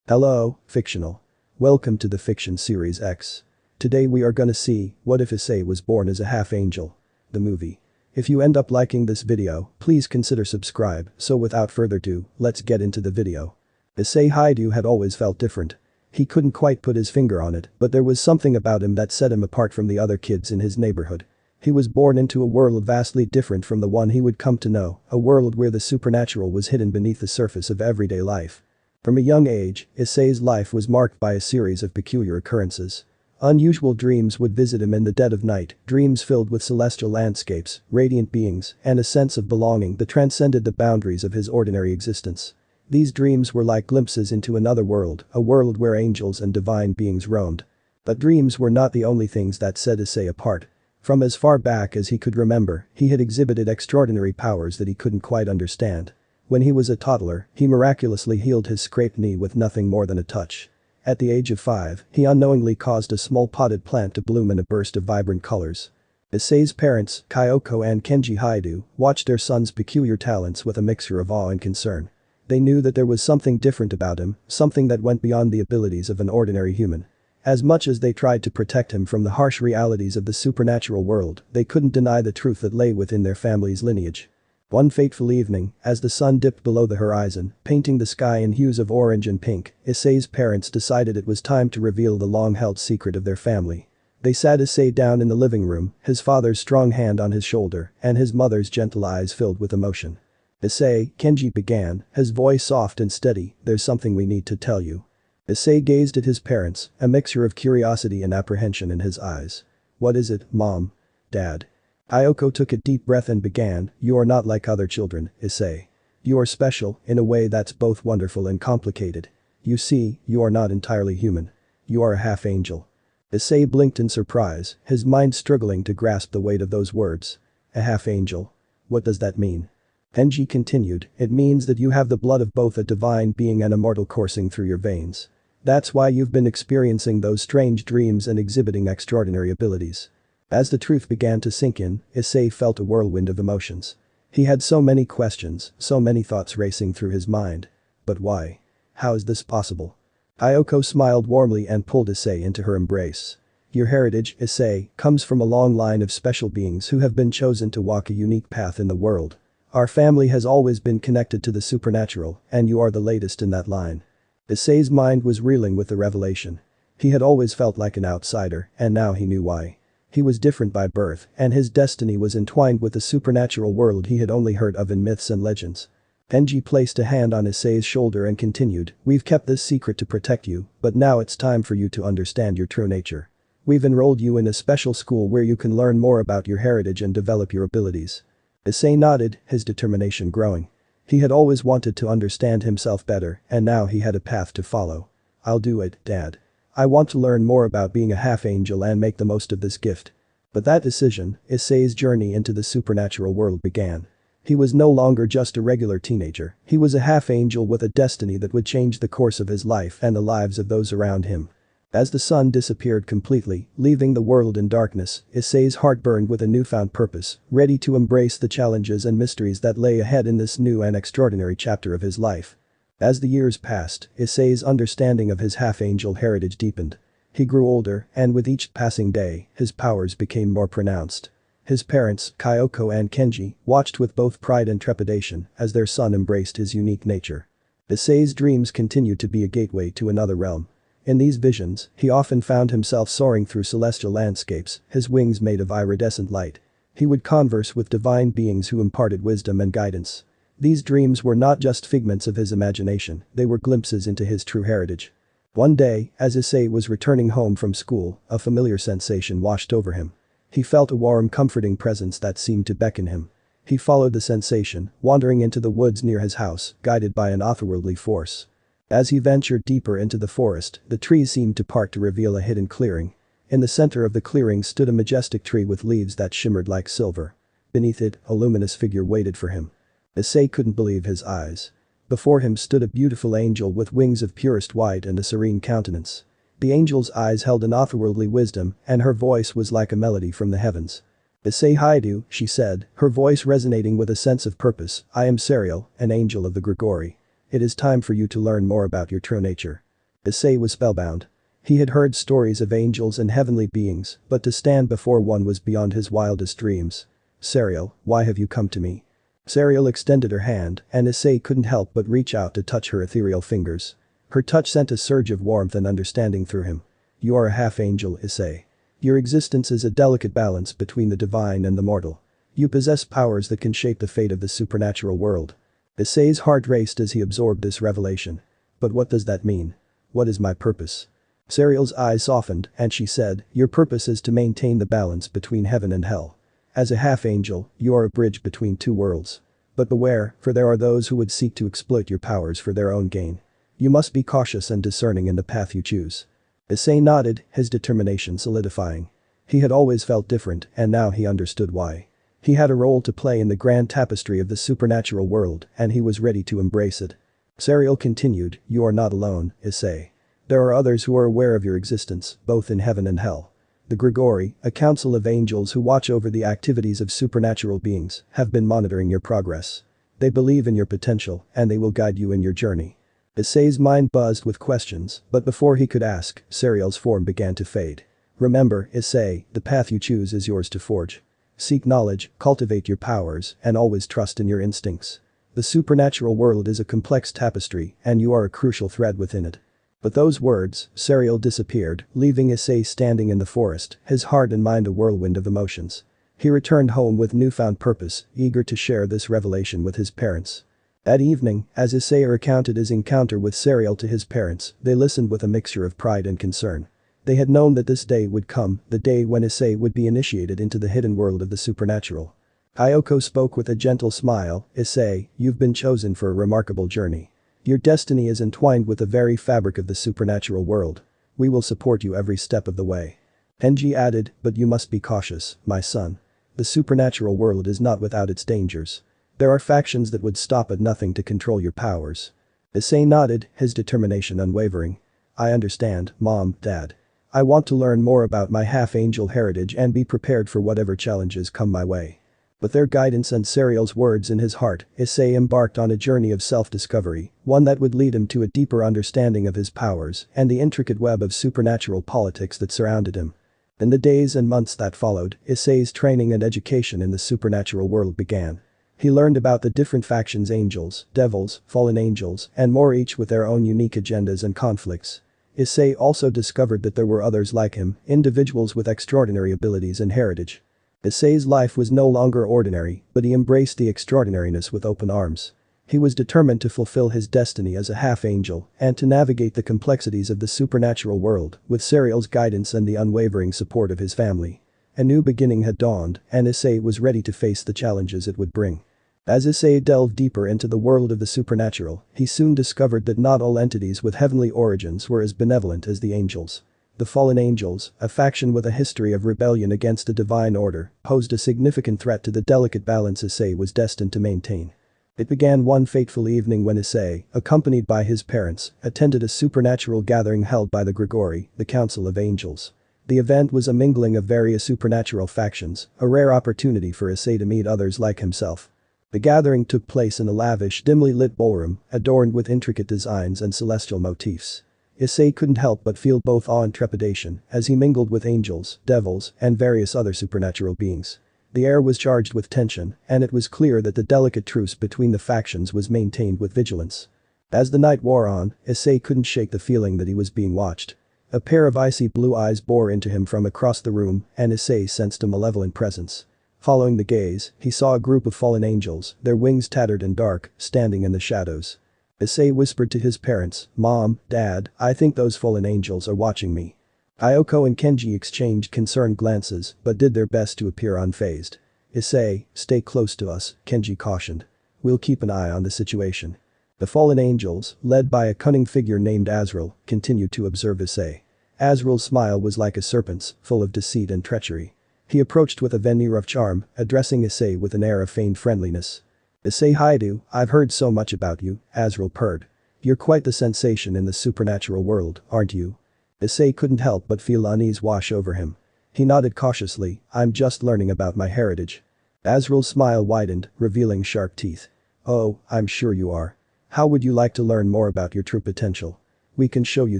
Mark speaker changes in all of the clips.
Speaker 1: Hello, fictional. Welcome to the Fiction Series X. Today we are gonna see, what if Issei was born as a half-angel? The movie. If you end up liking this video, please consider subscribe, so without further ado, let's get into the video. Issei had always felt different. He couldn't quite put his finger on it, but there was something about him that set him apart from the other kids in his neighborhood. He was born into a world vastly different from the one he would come to know, a world where the supernatural was hidden beneath the surface of everyday life. From a young age, Issei's life was marked by a series of peculiar occurrences. Unusual dreams would visit him in the dead of night, dreams filled with celestial landscapes, radiant beings, and a sense of belonging that transcended the boundaries of his ordinary existence. These dreams were like glimpses into another world, a world where angels and divine beings roamed. But dreams were not the only things that set Issei apart. From as far back as he could remember, he had exhibited extraordinary powers that he couldn't quite understand. When he was a toddler, he miraculously healed his scraped knee with nothing more than a touch. At the age of 5, he unknowingly caused a small potted plant to bloom in a burst of vibrant colors. Issei's parents, Kyoko and Kenji, watched their son's peculiar talents with a mixture of awe and concern. They knew that there was something different about him, something that went beyond the abilities of an ordinary human. As much as they tried to protect him from the harsh realities of the supernatural world, they couldn't deny the truth that lay within their family's lineage. One fateful evening, as the sun dipped below the horizon, painting the sky in hues of orange and pink, Issei's parents decided it was time to reveal the long-held secret of their family. They sat Issei down in the living room, his father's strong hand on his shoulder, and his mother's gentle eyes filled with emotion. "Issei," Kenji began, his voice soft and steady, "there's something we need to tell you." Issei gazed at his parents, a mixture of curiosity and apprehension in his eyes. "What is it, Mom? Dad?" Kyoko took a deep breath and began, "You are not like other children, Issei. You are special, in a way that's both wonderful and complicated. You see, you are not entirely human. You are a half-angel." Issei blinked in surprise, his mind struggling to grasp the weight of those words. "A half-angel? What does that mean?" Kenji continued, "It means that you have the blood of both a divine being and a mortal coursing through your veins. That's why you've been experiencing those strange dreams and exhibiting extraordinary abilities." As the truth began to sink in, Issei felt a whirlwind of emotions. He had so many questions, so many thoughts racing through his mind. But why? How is this possible? Kyoko smiled warmly and pulled Issei into her embrace. "Your heritage, Issei, comes from a long line of special beings who have been chosen to walk a unique path in the world. Our family has always been connected to the supernatural, and you are the latest in that line." Issei's mind was reeling with the revelation. He had always felt like an outsider, and now he knew why. He was different by birth, and his destiny was entwined with the supernatural world he had only heard of in myths and legends. Kenji placed a hand on Issei's shoulder and continued, "We've kept this secret to protect you, but now it's time for you to understand your true nature. We've enrolled you in a special school where you can learn more about your heritage and develop your abilities." Issei nodded, his determination growing. He had always wanted to understand himself better, and now he had a path to follow. "I'll do it, Dad. I want to learn more about being a half-angel and make the most of this gift." But that decision, Issei's journey into the supernatural world began. He was no longer just a regular teenager, he was a half-angel with a destiny that would change the course of his life and the lives of those around him. As the sun disappeared completely, leaving the world in darkness, Issei's heart burned with a newfound purpose, ready to embrace the challenges and mysteries that lay ahead in this new and extraordinary chapter of his life. As the years passed, Issei's understanding of his half-angel heritage deepened. He grew older, and with each passing day, his powers became more pronounced. His parents, Kyoko and Kenji, watched with both pride and trepidation as their son embraced his unique nature. Issei's dreams continued to be a gateway to another realm. In these visions, he often found himself soaring through celestial landscapes, his wings made of iridescent light. He would converse with divine beings who imparted wisdom and guidance. These dreams were not just figments of his imagination, they were glimpses into his true heritage. One day, as Issei was returning home from school, a familiar sensation washed over him. He felt a warm, comforting presence that seemed to beckon him. He followed the sensation, wandering into the woods near his house, guided by an otherworldly force. As he ventured deeper into the forest, the trees seemed to part to reveal a hidden clearing. In the center of the clearing stood a majestic tree with leaves that shimmered like silver. Beneath it, a luminous figure waited for him. Issei couldn't believe his eyes. Before him stood a beautiful angel with wings of purest white and a serene countenance. The angel's eyes held an otherworldly wisdom, and her voice was like a melody from the heavens. "Issei," she said, her voice resonating with a sense of purpose, "I am Serial, an angel of the Grigori. It is time for you to learn more about your true nature." Issei was spellbound. He had heard stories of angels and heavenly beings, but to stand before one was beyond his wildest dreams. Serial, why have you come to me? Serial extended her hand, and Issei couldn't help but reach out to touch her ethereal fingers. Her touch sent a surge of warmth and understanding through him. You are a half-angel, Isay. Your existence is a delicate balance between the divine and the mortal. You possess powers that can shape the fate of the supernatural world. Isay's heart raced as he absorbed this revelation. But what does that mean? What is my purpose? Serial's eyes softened, and she said, your purpose is to maintain the balance between heaven and hell. As a half-angel, you are a bridge between two worlds. But beware, for there are those who would seek to exploit your powers for their own gain. You must be cautious and discerning in the path you choose. Issei nodded, his determination solidifying. He had always felt different, and now he understood why. He had a role to play in the grand tapestry of the supernatural world, and he was ready to embrace it. Serial continued, you are not alone, Issei. There are others who are aware of your existence, both in heaven and hell. The Grigori, a council of angels who watch over the activities of supernatural beings, have been monitoring your progress. They believe in your potential, and they will guide you in your journey. Issei's mind buzzed with questions, but before he could ask, Serial's form began to fade. Remember, Issei, the path you choose is yours to forge. Seek knowledge, cultivate your powers, and always trust in your instincts. The supernatural world is a complex tapestry, and you are a crucial thread within it. But those words, Serial disappeared, leaving Issei standing in the forest, his heart and mind a whirlwind of emotions. He returned home with newfound purpose, eager to share this revelation with his parents. That evening, as Issei recounted his encounter with Serial to his parents, they listened with a mixture of pride and concern. They had known that this day would come, the day when Issei would be initiated into the hidden world of the supernatural. Ayako spoke with a gentle smile, Issei, you've been chosen for a remarkable journey. Your destiny is entwined with the very fabric of the supernatural world. We will support you every step of the way. Kenji added, but you must be cautious, my son. The supernatural world is not without its dangers. There are factions that would stop at nothing to control your powers. Issei nodded, his determination unwavering. I understand, Mom, Dad. I want to learn more about my half-angel heritage and be prepared for whatever challenges come my way. With their guidance and Serial's words in his heart, Issei embarked on a journey of self-discovery, one that would lead him to a deeper understanding of his powers and the intricate web of supernatural politics that surrounded him. In the days and months that followed, Issei's training and education in the supernatural world began. He learned about the different factions, angels, devils, fallen angels, and more, each with their own unique agendas and conflicts. Issei also discovered that there were others like him, individuals with extraordinary abilities and heritage. Issei's life was no longer ordinary, but he embraced the extraordinariness with open arms. He was determined to fulfill his destiny as a half-angel and to navigate the complexities of the supernatural world with Serial's guidance and the unwavering support of his family. A new beginning had dawned, and Issei was ready to face the challenges it would bring. As Issei delved deeper into the world of the supernatural, he soon discovered that not all entities with heavenly origins were as benevolent as the angels. The fallen angels, a faction with a history of rebellion against the divine order, posed a significant threat to the delicate balance Issei was destined to maintain. It began one fateful evening when Issei, accompanied by his parents, attended a supernatural gathering held by the Grigori, the Council of Angels. The event was a mingling of various supernatural factions, a rare opportunity for Issei to meet others like himself. The gathering took place in a lavish, dimly lit ballroom, adorned with intricate designs and celestial motifs. Issei couldn't help but feel both awe and trepidation as he mingled with angels, devils, and various other supernatural beings. The air was charged with tension, and it was clear that the delicate truce between the factions was maintained with vigilance. As the night wore on, Issei couldn't shake the feeling that he was being watched. A pair of icy blue eyes bore into him from across the room, and Issei sensed a malevolent presence. Following the gaze, he saw a group of fallen angels, their wings tattered and dark, standing in the shadows. Issei whispered to his parents, Mom, Dad, I think those fallen angels are watching me. Ayako and Kenji exchanged concerned glances but did their best to appear unfazed. Issei, stay close to us, Kenji cautioned. We'll keep an eye on the situation. The fallen angels, led by a cunning figure named Azrael, continued to observe Issei. Azrael's smile was like a serpent's, full of deceit and treachery. He approached with a veneer of charm, addressing Issei with an air of feigned friendliness. Issei Haidu, I've heard so much about you, Azrael purred. You're quite the sensation in the supernatural world, aren't you? Issei couldn't help but feel unease wash over him. He nodded cautiously, I'm just learning about my heritage. Azrael's smile widened, revealing sharp teeth. Oh, I'm sure you are. How would you like to learn more about your true potential? we can show you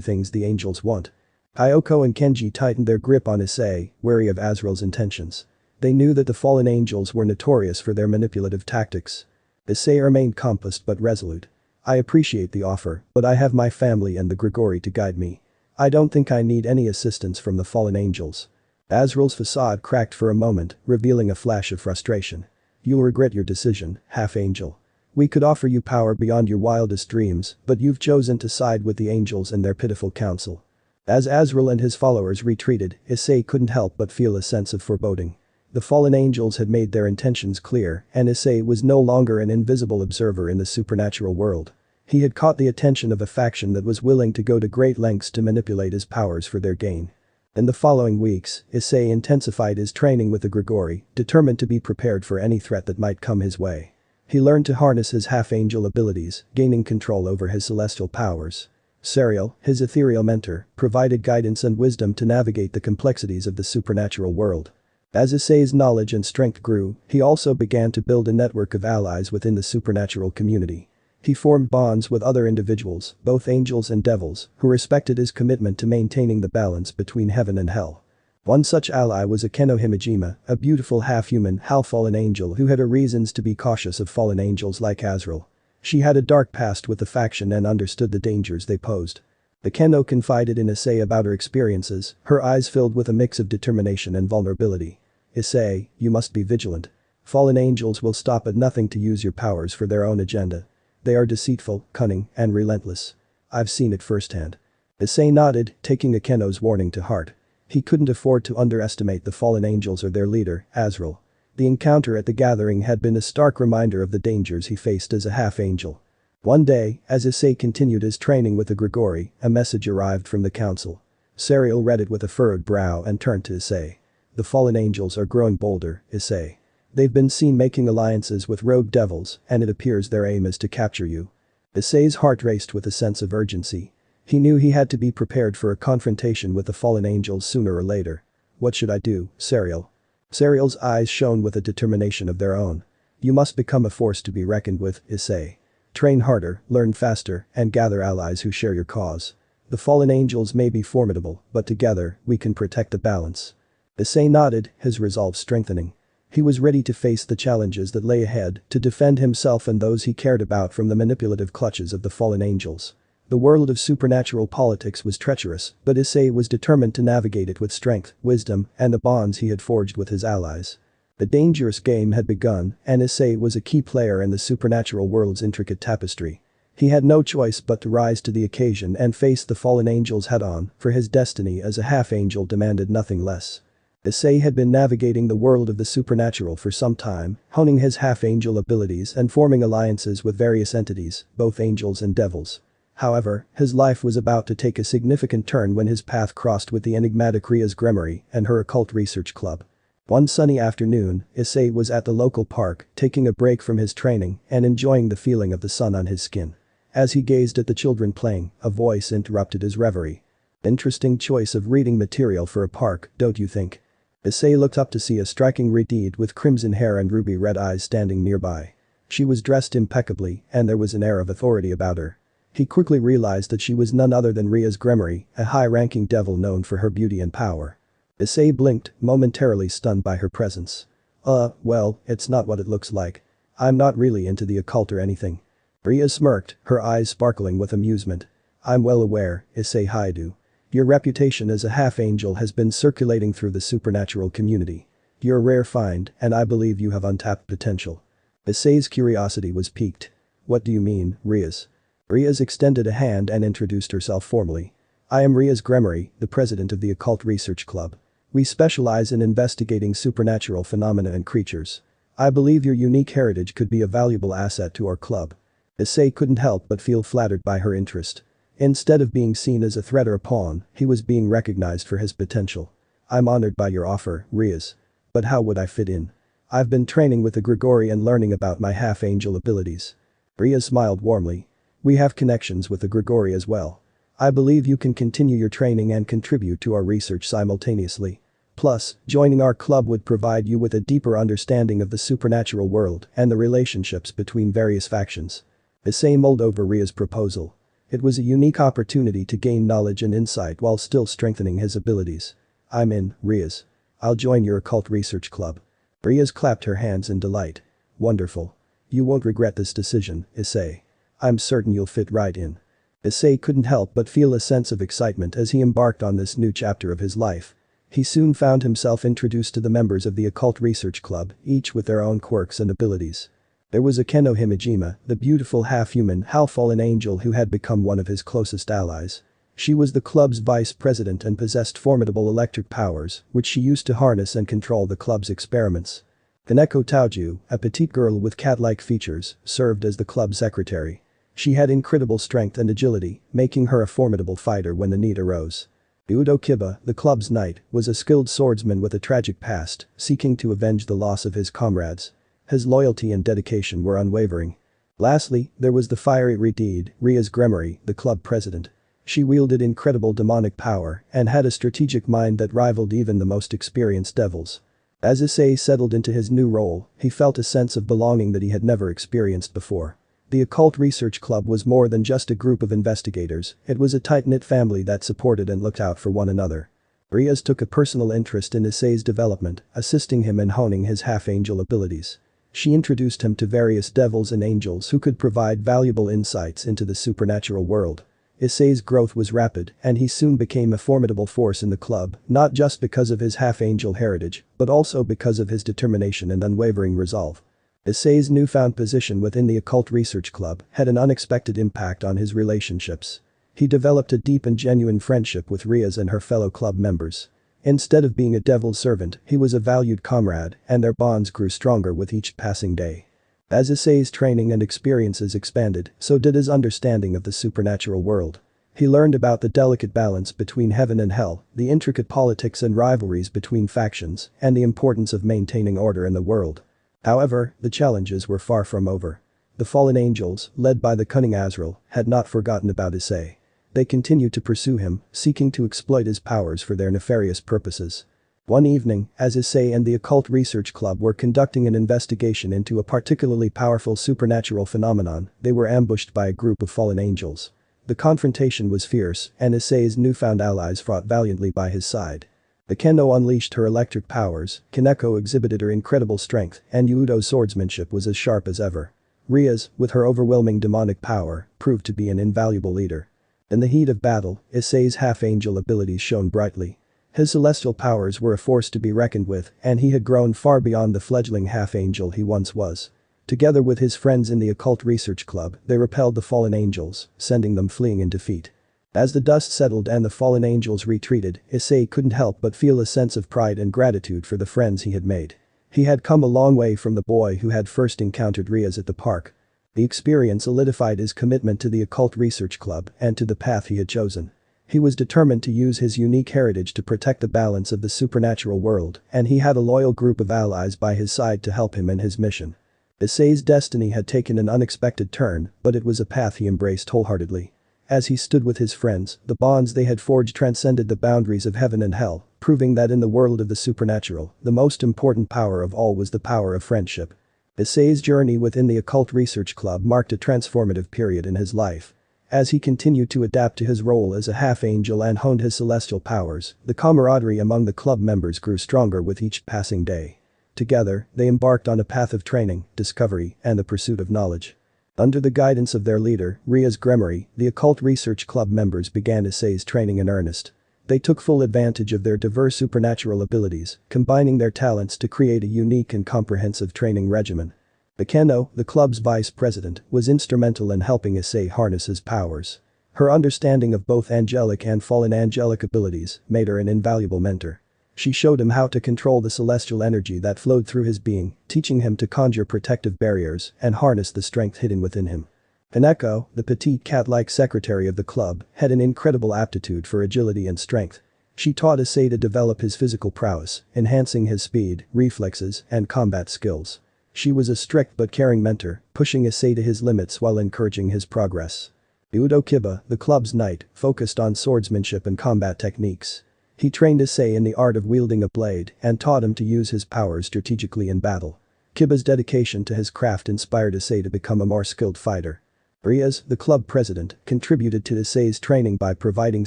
Speaker 1: things the angels want. Ayako and Kenji tightened their grip on Issei, wary of Azrael's intentions. They knew that the fallen angels were notorious for their manipulative tactics. Issei remained composed but resolute. I appreciate the offer, but I have my family and the Grigori to guide me. I don't think I need any assistance from the fallen angels. Azrael's facade cracked for a moment, revealing a flash of frustration. You'll regret your decision, half-angel. We could offer you power beyond your wildest dreams, but you've chosen to side with the angels and their pitiful counsel. As Azrael and his followers retreated, Issei couldn't help but feel a sense of foreboding. The fallen angels had made their intentions clear, and Issei was no longer an invisible observer in the supernatural world. He had caught the attention of a faction that was willing to go to great lengths to manipulate his powers for their gain. In the following weeks, Issei intensified his training with the Grigori, determined to be prepared for any threat that might come his way. He learned to harness his half-angel abilities, gaining control over his celestial powers. Serial, his ethereal mentor, provided guidance and wisdom to navigate the complexities of the supernatural world. As Issei's knowledge and strength grew, he also began to build a network of allies within the supernatural community. He formed bonds with other individuals, both angels and devils, who respected his commitment to maintaining the balance between heaven and hell. One such ally was Akeno Himejima, a beautiful half-human, half-fallen angel who had her reasons to be cautious of fallen angels like Azrael. She had a dark past with the faction and understood the dangers they posed. Akeno confided in Issei about her experiences, her eyes filled with a mix of determination and vulnerability. Issei, you must be vigilant. Fallen angels will stop at nothing to use your powers for their own agenda. They are deceitful, cunning, and relentless. I've seen it firsthand. Issei nodded, taking Akeno's warning to heart. He couldn't afford to underestimate the fallen angels or their leader, Azrael. The encounter at the gathering had been a stark reminder of the dangers he faced as a half-angel. One day, as Issei continued his training with the Grigori, a message arrived from the council. Serial read it with a furrowed brow and turned to Issei. The fallen angels are growing bolder, Issei. They've been seen making alliances with rogue devils, and it appears their aim is to capture you. Issei's heart raced with a sense of urgency. He knew he had to be prepared for a confrontation with the fallen angels sooner or later. What should I do, Serial? Serial's eyes shone with a determination of their own. You must become a force to be reckoned with, Issei. Train harder, learn faster, and gather allies who share your cause. The fallen angels may be formidable, but together, we can protect the balance. Issei nodded, his resolve strengthening. He was ready to face the challenges that lay ahead, to defend himself and those he cared about from the manipulative clutches of the fallen angels. The world of supernatural politics was treacherous, but Issei was determined to navigate it with strength, wisdom, and the bonds he had forged with his allies. The dangerous game had begun, and Issei was a key player in the supernatural world's intricate tapestry. He had no choice but to rise to the occasion and face the fallen angels head-on, for his destiny as a half-angel demanded nothing less. Issei had been navigating the world of the supernatural for some time, honing his half-angel abilities and forming alliances with various entities, both angels and devils. However, his life was about to take a significant turn when his path crossed with the enigmatic Ria's Gremory and her occult research club. One sunny afternoon, Issei was at the local park, taking a break from his training and enjoying the feeling of the sun on his skin. As he gazed at the children playing, a voice interrupted his reverie. Interesting choice of reading material for a park, don't you think? Issei looked up to see a striking redhead with crimson hair and ruby-red eyes standing nearby. She was dressed impeccably, and there was an air of authority about her. He quickly realized that she was none other than Ria's Gremory, a high-ranking devil known for her beauty and power. Issei blinked, momentarily stunned by her presence. Well, it's not what it looks like. I'm not really into the occult or anything. Ria smirked, her eyes sparkling with amusement. I'm well aware, Issei Haidu. Your reputation as a half-angel has been circulating through the supernatural community. You're a rare find, and I believe you have untapped potential. Issei's curiosity was piqued. What do you mean, Ria's? Ria's extended a hand and introduced herself formally. I am Ria's Gremory, the president of the Occult Research Club. We specialize in investigating supernatural phenomena and creatures. I believe your unique heritage could be a valuable asset to our club. Issei couldn't help but feel flattered by her interest. Instead of being seen as a threat or a pawn, he was being recognized for his potential. I'm honored by your offer, Ria's. But how would I fit in? I've been training with the Grigori and learning about my half-angel abilities. Ria smiled warmly. We have connections with the Grigori as well. I believe you can continue your training and contribute to our research simultaneously. Plus, joining our club would provide you with a deeper understanding of the supernatural world and the relationships between various factions. Issei mulled over Ria's proposal. It was a unique opportunity to gain knowledge and insight while still strengthening his abilities. "I'm in, Riaz. I'll join your occult research club." Riaz clapped her hands in delight. "Wonderful. You won't regret this decision, Issei. I'm certain you'll fit right in." Issei couldn't help but feel a sense of excitement as he embarked on this new chapter of his life. He soon found himself introduced to the members of the occult research club, each with their own quirks and abilities. There was Akeno Himejima, the beautiful half-human, half-fallen angel who had become one of his closest allies. She was the club's vice president and possessed formidable electric powers, which she used to harness and control the club's experiments. Kaneko Taoju, a petite girl with cat-like features, served as the club secretary. She had incredible strength and agility, making her a formidable fighter when the need arose. Udo Kiba, the club's knight, was a skilled swordsman with a tragic past, seeking to avenge the loss of his comrades. His loyalty and dedication were unwavering. Lastly, there was the fiery Reed, Riaz Gremory, the club president. She wielded incredible demonic power and had a strategic mind that rivaled even the most experienced devils. As Issei settled into his new role, he felt a sense of belonging that he had never experienced before. The occult research club was more than just a group of investigators, it was a tight-knit family that supported and looked out for one another. Riaz took a personal interest in Issei's development, assisting him in honing his half-angel abilities. She introduced him to various devils and angels who could provide valuable insights into the supernatural world. Issei's growth was rapid, and he soon became a formidable force in the club, not just because of his half-angel heritage, but also because of his determination and unwavering resolve. Issei's newfound position within the occult research club had an unexpected impact on his relationships. He developed a deep and genuine friendship with Riaz and her fellow club members. Instead of being a devil's servant, he was a valued comrade, and their bonds grew stronger with each passing day. As Issei's training and experiences expanded, so did his understanding of the supernatural world. He learned about the delicate balance between heaven and hell, the intricate politics and rivalries between factions, and the importance of maintaining order in the world. However, the challenges were far from over. The fallen angels, led by the cunning Azrael, had not forgotten about Issei. They continued to pursue him, seeking to exploit his powers for their nefarious purposes. One evening, as Issei and the occult research club were conducting an investigation into a particularly powerful supernatural phenomenon, they were ambushed by a group of fallen angels. The confrontation was fierce, and Issei's newfound allies fought valiantly by his side. Akeno unleashed her electric powers, Kaneko exhibited her incredible strength, and Yudo's swordsmanship was as sharp as ever. Riaz, with her overwhelming demonic power, proved to be an invaluable leader. In the heat of battle, Issei's half-angel abilities shone brightly. His celestial powers were a force to be reckoned with, and he had grown far beyond the fledgling half-angel he once was. Together with his friends in the occult research club, they repelled the fallen angels, sending them fleeing in defeat. As the dust settled and the fallen angels retreated, Issei couldn't help but feel a sense of pride and gratitude for the friends he had made. He had come a long way from the boy who had first encountered Riaz at the park. The experience solidified his commitment to the occult research club and to the path he had chosen. He was determined to use his unique heritage to protect the balance of the supernatural world, and he had a loyal group of allies by his side to help him in his mission. Issei's destiny had taken an unexpected turn, but it was a path he embraced wholeheartedly. As he stood with his friends, the bonds they had forged transcended the boundaries of heaven and hell, proving that in the world of the supernatural, the most important power of all was the power of friendship. Issei's journey within the occult research club marked a transformative period in his life. As he continued to adapt to his role as a half-angel and honed his celestial powers, the camaraderie among the club members grew stronger with each passing day. Together, they embarked on a path of training, discovery, and the pursuit of knowledge. Under the guidance of their leader, Riaz Gremory, the occult research club members began Issei's training in earnest. They took full advantage of their diverse supernatural abilities, combining their talents to create a unique and comprehensive training regimen. Akeno, the club's vice president, was instrumental in helping Issei harness his powers. Her understanding of both angelic and fallen angelic abilities made her an invaluable mentor. She showed him how to control the celestial energy that flowed through his being, teaching him to conjure protective barriers and harness the strength hidden within him. Kaneko, the petite cat-like secretary of the club, had an incredible aptitude for agility and strength. She taught Issei to develop his physical prowess, enhancing his speed, reflexes, and combat skills. She was a strict but caring mentor, pushing Issei to his limits while encouraging his progress. Udo Kiba, the club's knight, focused on swordsmanship and combat techniques. He trained Issei in the art of wielding a blade and taught him to use his powers strategically in battle. Kiba's dedication to his craft inspired Issei to become a more skilled fighter. Riaz, the club president, contributed to Issei's training by providing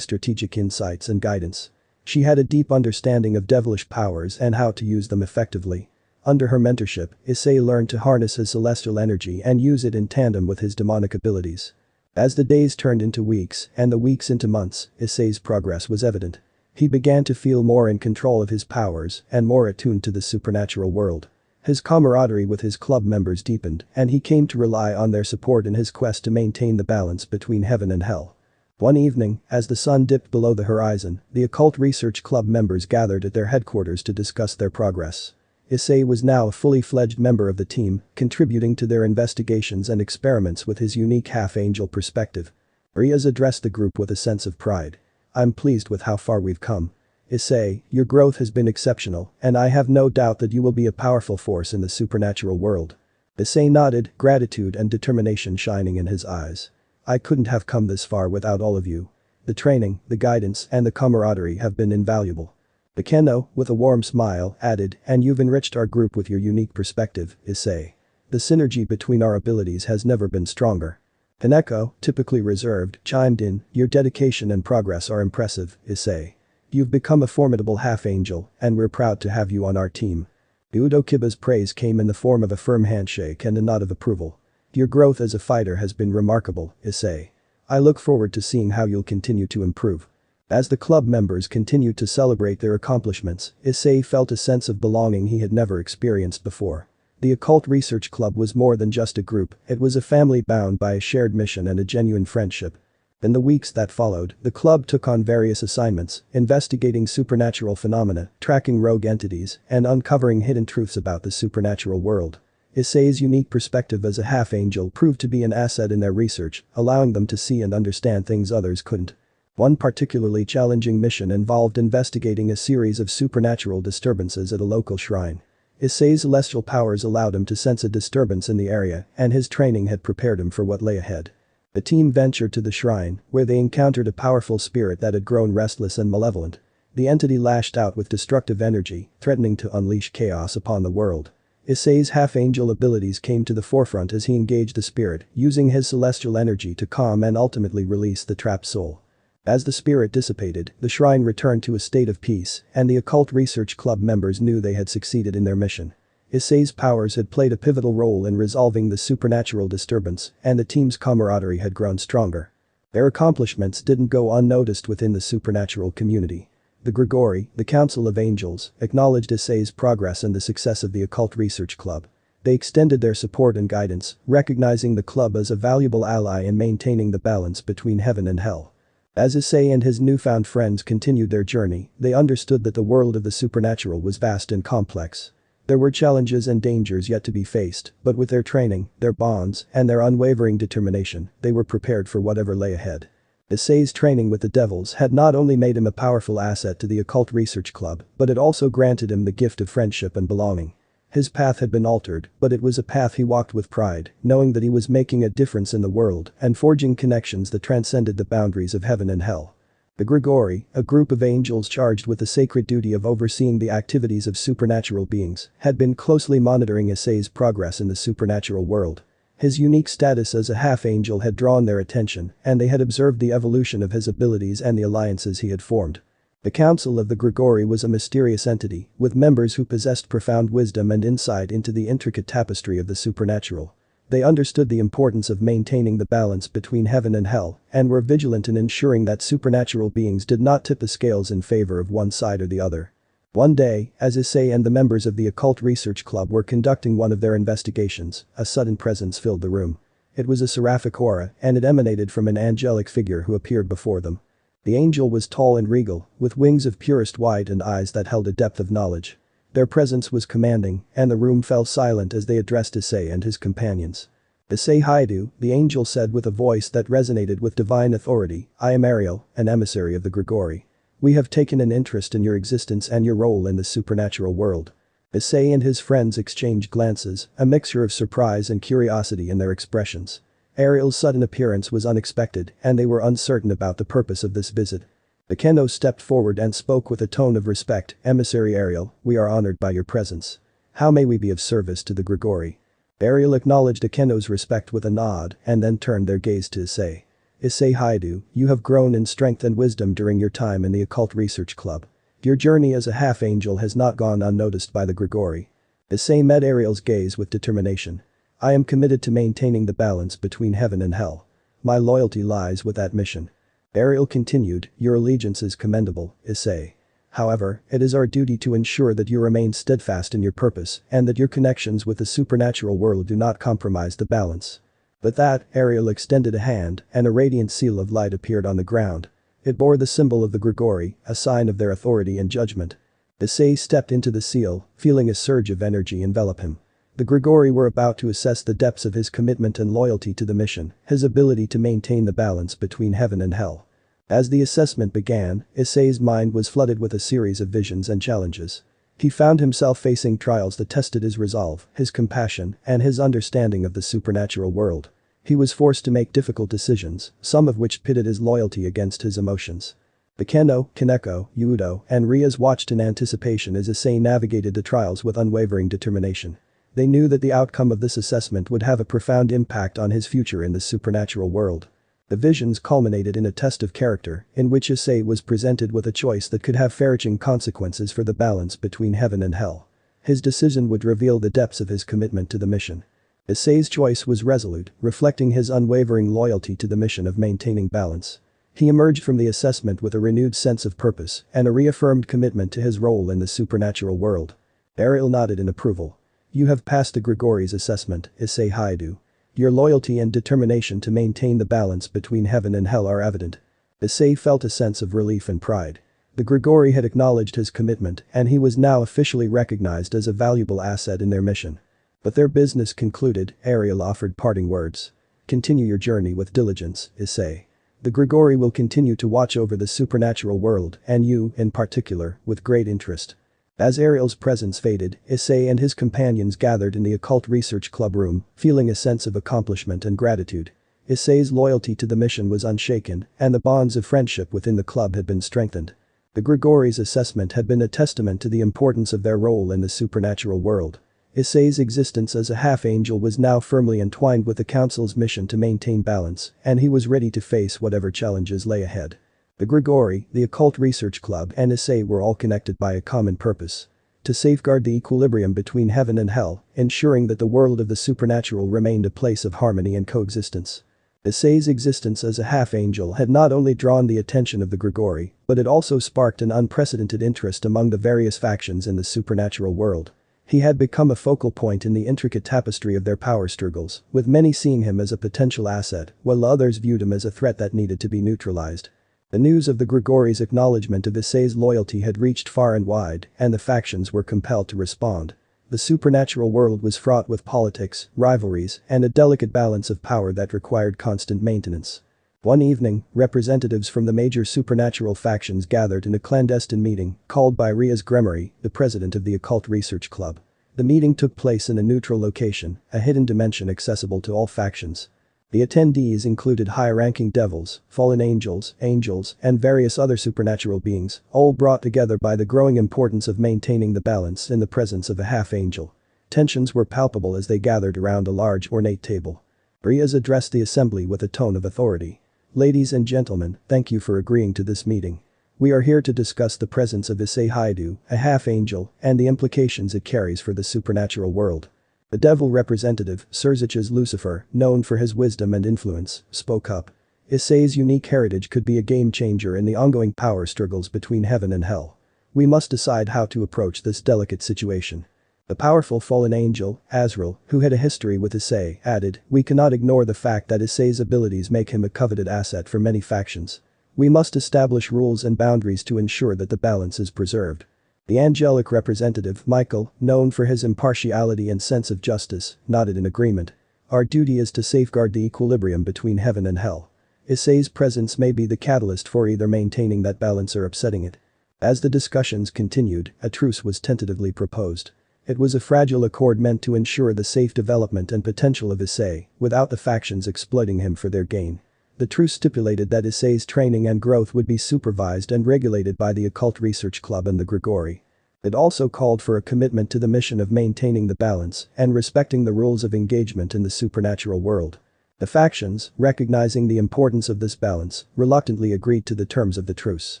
Speaker 1: strategic insights and guidance. She had a deep understanding of devilish powers and how to use them effectively. Under her mentorship, Issei learned to harness his celestial energy and use it in tandem with his demonic abilities. As the days turned into weeks and the weeks into months, Issei's progress was evident. He began to feel more in control of his powers and more attuned to the supernatural world. His camaraderie with his club members deepened, and he came to rely on their support in his quest to maintain the balance between heaven and hell. One evening, as the sun dipped below the horizon, the Occult Research Club members gathered at their headquarters to discuss their progress. Issei was now a fully fledged member of the team, contributing to their investigations and experiments with his unique half-angel perspective. Riaz addressed the group with a sense of pride. "I'm pleased with how far we've come. Issei, your growth has been exceptional, and I have no doubt that you will be a powerful force in the supernatural world." Issei nodded, gratitude and determination shining in his eyes. "I couldn't have come this far without all of you. The training, the guidance, and the camaraderie have been invaluable." Bekeno, with a warm smile, added, "And you've enriched our group with your unique perspective, Issei. The synergy between our abilities has never been stronger." Kaneko, typically reserved, chimed in, "Your dedication and progress are impressive, Issei. You've become a formidable half-angel, and we're proud to have you on our team." Udokiba's praise came in the form of a firm handshake and a nod of approval. "Your growth as a fighter has been remarkable, Isay. I look forward to seeing how you'll continue to improve." As the club members continued to celebrate their accomplishments, Issei felt a sense of belonging he had never experienced before. The Occult Research Club was more than just a group, it was a family bound by a shared mission and a genuine friendship. In the weeks that followed, the club took on various assignments, investigating supernatural phenomena, tracking rogue entities, and uncovering hidden truths about the supernatural world. Issei's unique perspective as a half-angel proved to be an asset in their research, allowing them to see and understand things others couldn't. One particularly challenging mission involved investigating a series of supernatural disturbances at a local shrine. Issei's celestial powers allowed him to sense a disturbance in the area, and his training had prepared him for what lay ahead. The team ventured to the shrine, where they encountered a powerful spirit that had grown restless and malevolent. The entity lashed out with destructive energy, threatening to unleash chaos upon the world. Issei's half-angel abilities came to the forefront as he engaged the spirit, using his celestial energy to calm and ultimately release the trapped soul. As the spirit dissipated, the shrine returned to a state of peace, and the Occult Research Club members knew they had succeeded in their mission. Issei's powers had played a pivotal role in resolving the supernatural disturbance, and the team's camaraderie had grown stronger. Their accomplishments didn't go unnoticed within the supernatural community. The Grigori, the Council of Angels, acknowledged Issei's progress and the success of the Occult Research Club. They extended their support and guidance, recognizing the club as a valuable ally in maintaining the balance between heaven and hell. As Issei and his newfound friends continued their journey, they understood that the world of the supernatural was vast and complex. There were challenges and dangers yet to be faced, but with their training, their bonds, and their unwavering determination, they were prepared for whatever lay ahead. Issei's training with the devils had not only made him a powerful asset to the Occult Research Club, but it also granted him the gift of friendship and belonging. His path had been altered, but it was a path he walked with pride, knowing that he was making a difference in the world and forging connections that transcended the boundaries of heaven and hell. The Grigori, a group of angels charged with the sacred duty of overseeing the activities of supernatural beings, had been closely monitoring Issei's progress in the supernatural world. His unique status as a half-angel had drawn their attention, and they had observed the evolution of his abilities and the alliances he had formed. The Council of the Grigori was a mysterious entity, with members who possessed profound wisdom and insight into the intricate tapestry of the supernatural. They understood the importance of maintaining the balance between heaven and hell, and were vigilant in ensuring that supernatural beings did not tip the scales in favor of one side or the other. One day, as Issei and the members of the Occult Research Club were conducting one of their investigations, a sudden presence filled the room. It was a seraphic aura, and it emanated from an angelic figure who appeared before them. The angel was tall and regal, with wings of purest white and eyes that held a depth of knowledge. Their presence was commanding, and the room fell silent as they addressed Issei and his companions. "Issei Haidu," the angel said with a voice that resonated with divine authority, "I am Ariel, an emissary of the Grigori. We have taken an interest in your existence and your role in the supernatural world." Issei and his friends exchanged glances, a mixture of surprise and curiosity in their expressions. Ariel's sudden appearance was unexpected, and they were uncertain about the purpose of this visit. Bekeno stepped forward and spoke with a tone of respect, "Emissary Ariel, we are honored by your presence. How may we be of service to the Grigori?" Ariel acknowledged Akeno's respect with a nod and then turned their gaze to Issei. Issei Haidu, you have grown in strength and wisdom during your time in the Occult Research Club. Your journey as a half-angel has not gone unnoticed by the Grigori. Issei met Ariel's gaze with determination. I am committed to maintaining the balance between heaven and hell. My loyalty lies with that mission. Ariel continued, your allegiance is commendable, Issei. However, it is our duty to ensure that you remain steadfast in your purpose and that your connections with the supernatural world do not compromise the balance. With that, Ariel extended a hand and a radiant seal of light appeared on the ground. It bore the symbol of the Grigori, a sign of their authority and judgment. Issei stepped into the seal, feeling a surge of energy envelop him. The Grigori were about to assess the depths of his commitment and loyalty to the mission, his ability to maintain the balance between heaven and hell. As the assessment began, Issei's mind was flooded with a series of visions and challenges. He found himself facing trials that tested his resolve, his compassion, and his understanding of the supernatural world. He was forced to make difficult decisions, some of which pitted his loyalty against his emotions. Akeno, Kaneko, Yudo, and Rias watched in anticipation as Issei navigated the trials with unwavering determination. They knew that the outcome of this assessment would have a profound impact on his future in the supernatural world. The visions culminated in a test of character, in which Issei was presented with a choice that could have far-reaching consequences for the balance between heaven and hell. His decision would reveal the depths of his commitment to the mission. Issei's choice was resolute, reflecting his unwavering loyalty to the mission of maintaining balance. He emerged from the assessment with a renewed sense of purpose and a reaffirmed commitment to his role in the supernatural world. Ariel nodded in approval. You have passed the Grigori's assessment, Issei Haidu. Your loyalty and determination to maintain the balance between heaven and hell are evident. Issei felt a sense of relief and pride. The Grigori had acknowledged his commitment and he was now officially recognized as a valuable asset in their mission. But their business concluded, Ariel offered parting words. Continue your journey with diligence, Issei. The Grigori will continue to watch over the supernatural world and you, in particular, with great interest. As Ariel's presence faded, Issei and his companions gathered in the Occult Research Club room, feeling a sense of accomplishment and gratitude. Issei's loyalty to the mission was unshaken and the bonds of friendship within the club had been strengthened. The Grigori's assessment had been a testament to the importance of their role in the supernatural world. Issei's existence as a half-angel was now firmly entwined with the council's mission to maintain balance, and he was ready to face whatever challenges lay ahead. The Grigori, the Occult Research Club and Issei were all connected by a common purpose. To safeguard the equilibrium between heaven and hell, ensuring that the world of the supernatural remained a place of harmony and coexistence. Issei's existence as a half-angel had not only drawn the attention of the Grigori, but it also sparked an unprecedented interest among the various factions in the supernatural world. He had become a focal point in the intricate tapestry of their power struggles, with many seeing him as a potential asset, while others viewed him as a threat that needed to be neutralized. The news of the Grigori's acknowledgement of Issei's loyalty had reached far and wide, and the factions were compelled to respond. The supernatural world was fraught with politics, rivalries, and a delicate balance of power that required constant maintenance. One evening, representatives from the major supernatural factions gathered in a clandestine meeting, called by Rias Gremory, the president of the Occult Research Club. The meeting took place in a neutral location, a hidden dimension accessible to all factions. The attendees included high-ranking devils, fallen angels, and various other supernatural beings, all brought together by the growing importance of maintaining the balance in the presence of a half-angel. Tensions were palpable as they gathered around a large ornate table. Rias addressed the assembly with a tone of authority. Ladies and gentlemen, thank you for agreeing to this meeting. We are here to discuss the presence of Issei Haidu, a half-angel, and the implications it carries for the supernatural world. The devil representative, Surzich's Lucifer, known for his wisdom and influence, spoke up. Issei's unique heritage could be a game-changer in the ongoing power struggles between heaven and hell. We must decide how to approach this delicate situation. The powerful fallen angel, Azrael, who had a history with Issei, added, we cannot ignore the fact that Issei's abilities make him a coveted asset for many factions. We must establish rules and boundaries to ensure that the balance is preserved. The angelic representative, Michael, known for his impartiality and sense of justice, nodded in agreement. Our duty is to safeguard the equilibrium between heaven and hell. Issei's presence may be the catalyst for either maintaining that balance or upsetting it. As the discussions continued, a truce was tentatively proposed. It was a fragile accord meant to ensure the safe development and potential of Issei, without the factions exploiting him for their gain. The truce stipulated that Issei's training and growth would be supervised and regulated by the Occult Research Club and the Grigori. It also called for a commitment to the mission of maintaining the balance and respecting the rules of engagement in the supernatural world. The factions, recognizing the importance of this balance, reluctantly agreed to the terms of the truce.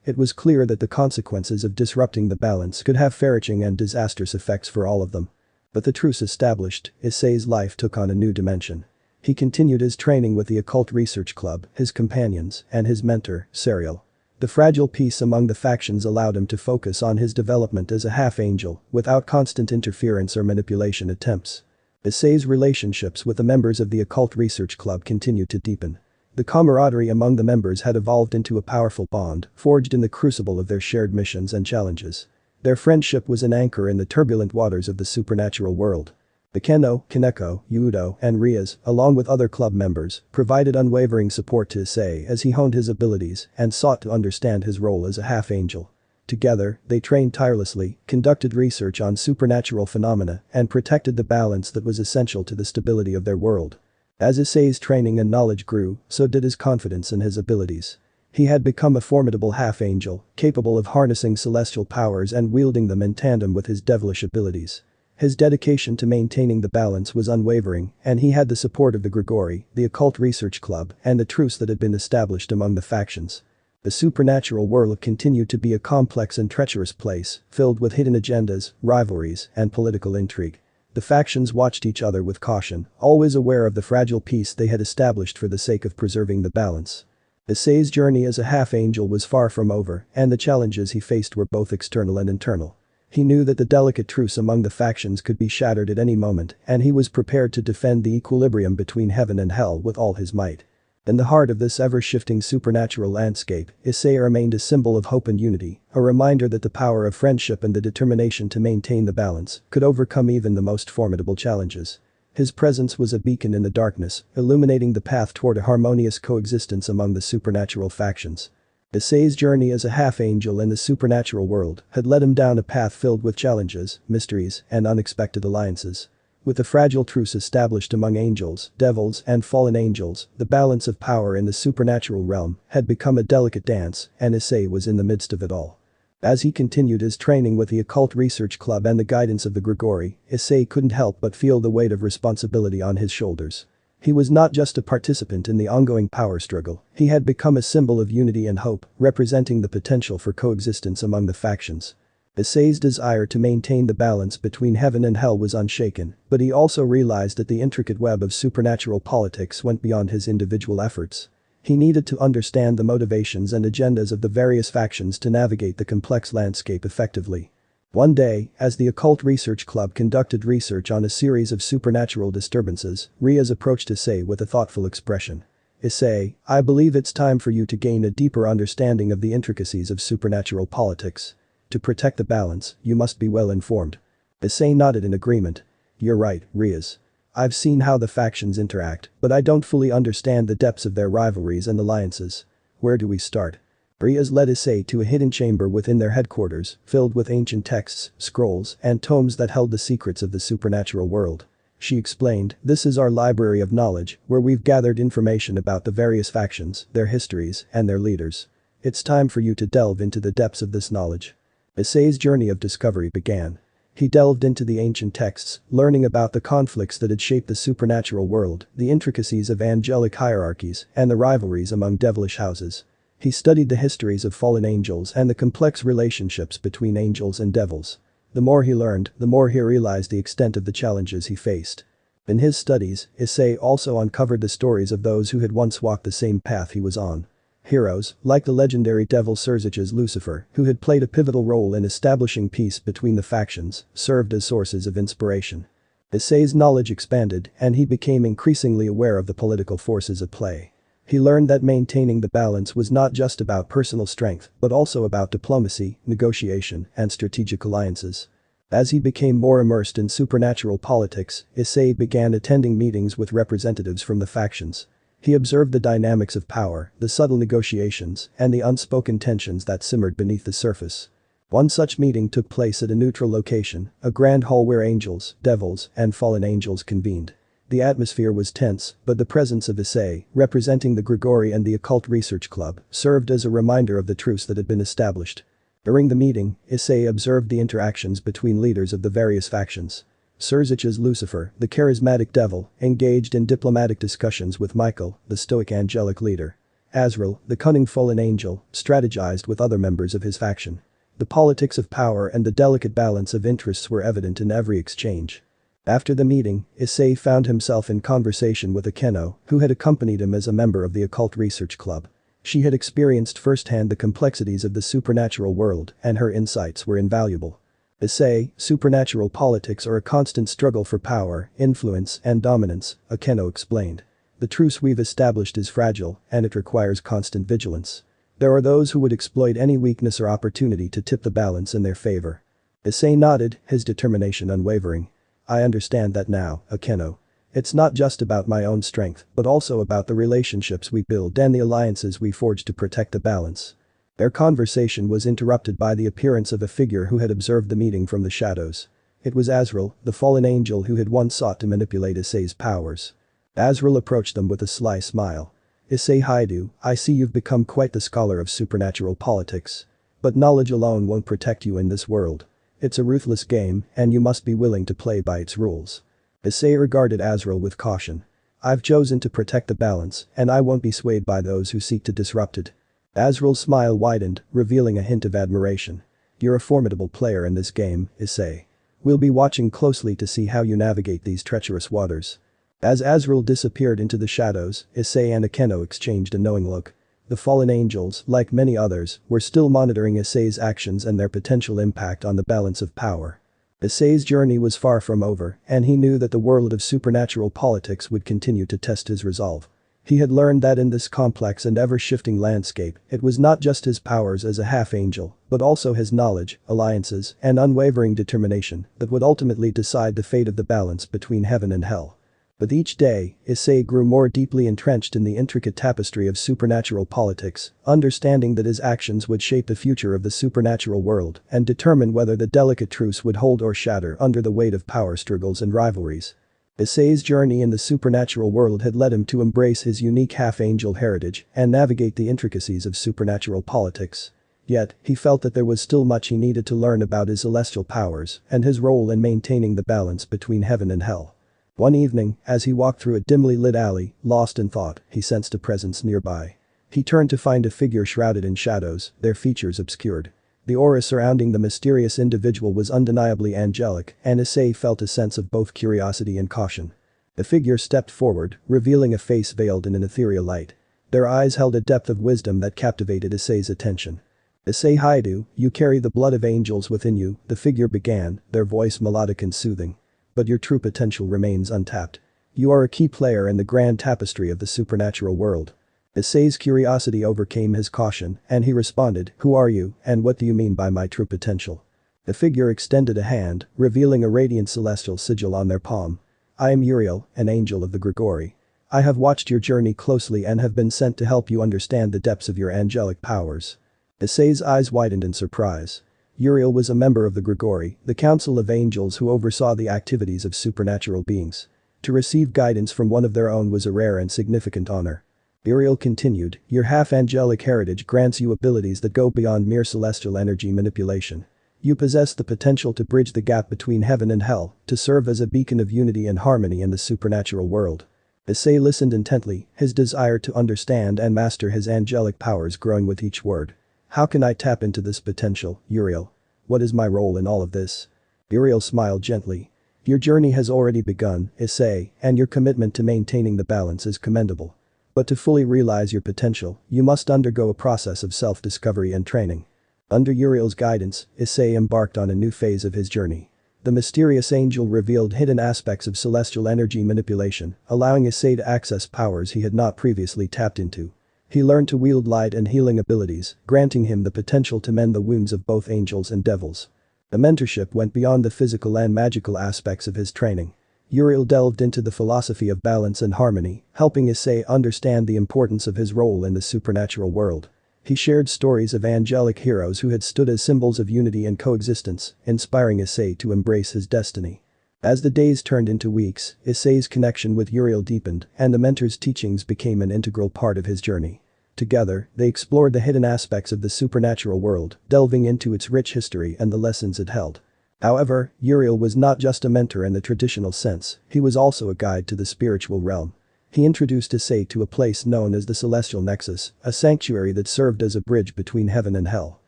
Speaker 1: It was clear that the consequences of disrupting the balance could have far-reaching and disastrous effects for all of them. But the truce established, Issei's life took on a new dimension. He continued his training with the Occult Research Club, his companions, and his mentor, Serial. The fragile peace among the factions allowed him to focus on his development as a half-angel, without constant interference or manipulation attempts. Issei's relationships with the members of the Occult Research Club continued to deepen. The camaraderie among the members had evolved into a powerful bond, forged in the crucible of their shared missions and challenges. Their friendship was an anchor in the turbulent waters of the supernatural world. The Keno, Kaneko, Yudo, and Rias, along with other club members, provided unwavering support to Issei as he honed his abilities and sought to understand his role as a half-angel. Together, they trained tirelessly, conducted research on supernatural phenomena, and protected the balance that was essential to the stability of their world. As Issei's training and knowledge grew, so did his confidence in his abilities. He had become a formidable half-angel, capable of harnessing celestial powers and wielding them in tandem with his devilish abilities. His dedication to maintaining the balance was unwavering, and he had the support of the Grigori, the Occult Research Club, and the truce that had been established among the factions. The supernatural world continued to be a complex and treacherous place, filled with hidden agendas, rivalries, and political intrigue. The factions watched each other with caution, always aware of the fragile peace they had established for the sake of preserving the balance. Issei's journey as a half-angel was far from over, and the challenges he faced were both external and internal. He knew that the delicate truce among the factions could be shattered at any moment, and he was prepared to defend the equilibrium between heaven and hell with all his might. In the heart of this ever-shifting supernatural landscape, Issei remained a symbol of hope and unity, a reminder that the power of friendship and the determination to maintain the balance could overcome even the most formidable challenges. His presence was a beacon in the darkness, illuminating the path toward a harmonious coexistence among the supernatural factions. Issei's journey as a half-angel in the supernatural world had led him down a path filled with challenges, mysteries, and unexpected alliances. With the fragile truce established among angels, devils, and fallen angels, the balance of power in the supernatural realm had become a delicate dance, and Issei was in the midst of it all. As he continued his training with the Occult Research Club and the guidance of the Grigori, Issei couldn't help but feel the weight of responsibility on his shoulders. He was not just a participant in the ongoing power struggle, he had become a symbol of unity and hope, representing the potential for coexistence among the factions. Issei's desire to maintain the balance between heaven and hell was unshaken, but he also realized that the intricate web of supernatural politics went beyond his individual efforts. He needed to understand the motivations and agendas of the various factions to navigate the complex landscape effectively. One day, as the Occult Research Club conducted research on a series of supernatural disturbances, Rias approached Issei with a thoughtful expression. "Issei, I believe it's time for you to gain a deeper understanding of the intricacies of supernatural politics. To protect the balance, you must be well informed." Issei nodded in agreement. "You're right, Rias. I've seen how the factions interact, but I don't fully understand the depths of their rivalries and alliances. Where do we start?" Rias led Issei to a hidden chamber within their headquarters, filled with ancient texts, scrolls, and tomes that held the secrets of the supernatural world. She explained, "This is our library of knowledge, where we've gathered information about the various factions, their histories, and their leaders. It's time for you to delve into the depths of this knowledge." Issei's journey of discovery began. He delved into the ancient texts, learning about the conflicts that had shaped the supernatural world, the intricacies of angelic hierarchies, and the rivalries among devilish houses. He studied the histories of fallen angels and the complex relationships between angels and devils. The more he learned, the more he realized the extent of the challenges he faced. In his studies, Issei also uncovered the stories of those who had once walked the same path he was on. Heroes, like the legendary devil Serzich's Lucifer, who had played a pivotal role in establishing peace between the factions, served as sources of inspiration. Issei's knowledge expanded, and he became increasingly aware of the political forces at play. He learned that maintaining the balance was not just about personal strength, but also about diplomacy, negotiation, and strategic alliances. As he became more immersed in supernatural politics, Issei began attending meetings with representatives from the factions. He observed the dynamics of power, the subtle negotiations, and the unspoken tensions that simmered beneath the surface. One such meeting took place at a neutral location, a grand hall where angels, devils, and fallen angels convened. The atmosphere was tense, but the presence of Issei, representing the Grigori and the Occult Research Club, served as a reminder of the truce that had been established. During the meeting, Issei observed the interactions between leaders of the various factions. Surzich's Lucifer, the charismatic devil, engaged in diplomatic discussions with Michael, the stoic angelic leader. Azrael, the cunning fallen angel, strategized with other members of his faction. The politics of power and the delicate balance of interests were evident in every exchange. After the meeting, Isay found himself in conversation with Akeno, who had accompanied him as a member of the occult research club. She had experienced firsthand the complexities of the supernatural world, and her insights were invaluable. Isay, supernatural politics are a constant struggle for power, influence, and dominance, Akeno explained. The truce we've established is fragile, and it requires constant vigilance. There are those who would exploit any weakness or opportunity to tip the balance in their favor. Isay nodded, his determination unwavering. I understand that now, Akeno. It's not just about my own strength, but also about the relationships we build and the alliances we forge to protect the balance. Their conversation was interrupted by the appearance of a figure who had observed the meeting from the shadows. It was Azrael, the fallen angel who had once sought to manipulate Isay's powers. Azrael approached them with a sly smile. Issei Haidu, I see you've become quite the scholar of supernatural politics. But knowledge alone won't protect you in this world. It's a ruthless game, and you must be willing to play by its rules. Issei regarded Azrael with caution. I've chosen to protect the balance, and I won't be swayed by those who seek to disrupt it. Azrael's smile widened, revealing a hint of admiration. You're a formidable player in this game, Issei. We'll be watching closely to see how you navigate these treacherous waters. As Azrael disappeared into the shadows, Isay and Akeno exchanged a knowing look. The fallen angels, like many others, were still monitoring Isay's actions and their potential impact on the balance of power. Isay's journey was far from over, and he knew that the world of supernatural politics would continue to test his resolve. He had learned that in this complex and ever-shifting landscape, it was not just his powers as a half-angel, but also his knowledge, alliances, and unwavering determination that would ultimately decide the fate of the balance between heaven and hell. With each day, Isay grew more deeply entrenched in the intricate tapestry of supernatural politics, understanding that his actions would shape the future of the supernatural world and determine whether the delicate truce would hold or shatter under the weight of power struggles and rivalries. Isay's journey in the supernatural world had led him to embrace his unique half-angel heritage and navigate the intricacies of supernatural politics. Yet, he felt that there was still much he needed to learn about his celestial powers and his role in maintaining the balance between heaven and hell. One evening, as he walked through a dimly lit alley, lost in thought, he sensed a presence nearby. He turned to find a figure shrouded in shadows, their features obscured. The aura surrounding the mysterious individual was undeniably angelic, and Isay felt a sense of both curiosity and caution. The figure stepped forward, revealing a face veiled in an ethereal light. Their eyes held a depth of wisdom that captivated Isay's attention. Issei Haidu, you carry the blood of angels within you, the figure began, their voice melodic and soothing. But your true potential remains untapped. You are a key player in the grand tapestry of the supernatural world. Isay's curiosity overcame his caution, and he responded, who are you, and what do you mean by my true potential? The figure extended a hand, revealing a radiant celestial sigil on their palm. I am Uriel, an angel of the Grigori. I have watched your journey closely and have been sent to help you understand the depths of your angelic powers. Isay's eyes widened in surprise. Uriel was a member of the Grigori, the council of angels who oversaw the activities of supernatural beings. To receive guidance from one of their own was a rare and significant honor. Uriel continued, your half-angelic heritage grants you abilities that go beyond mere celestial energy manipulation. You possess the potential to bridge the gap between heaven and hell, to serve as a beacon of unity and harmony in the supernatural world. Isay listened intently, his desire to understand and master his angelic powers growing with each word. How can I tap into this potential, Uriel? What is my role in all of this? Uriel smiled gently. Your journey has already begun, Isay, and your commitment to maintaining the balance is commendable. But to fully realize your potential, you must undergo a process of self-discovery and training. Under Uriel's guidance, Isay embarked on a new phase of his journey. The mysterious angel revealed hidden aspects of celestial energy manipulation, allowing Isay to access powers he had not previously tapped into. He learned to wield light and healing abilities, granting him the potential to mend the wounds of both angels and devils. The mentorship went beyond the physical and magical aspects of his training. Uriel delved into the philosophy of balance and harmony, helping Isay understand the importance of his role in the supernatural world. He shared stories of angelic heroes who had stood as symbols of unity and coexistence, inspiring Isay to embrace his destiny. As the days turned into weeks, Isay's connection with Uriel deepened, and the mentor's teachings became an integral part of his journey. Together, they explored the hidden aspects of the supernatural world, delving into its rich history and the lessons it held. However, Uriel was not just a mentor in the traditional sense, he was also a guide to the spiritual realm. He introduced Issei to a place known as the Celestial Nexus, a sanctuary that served as a bridge between heaven and hell.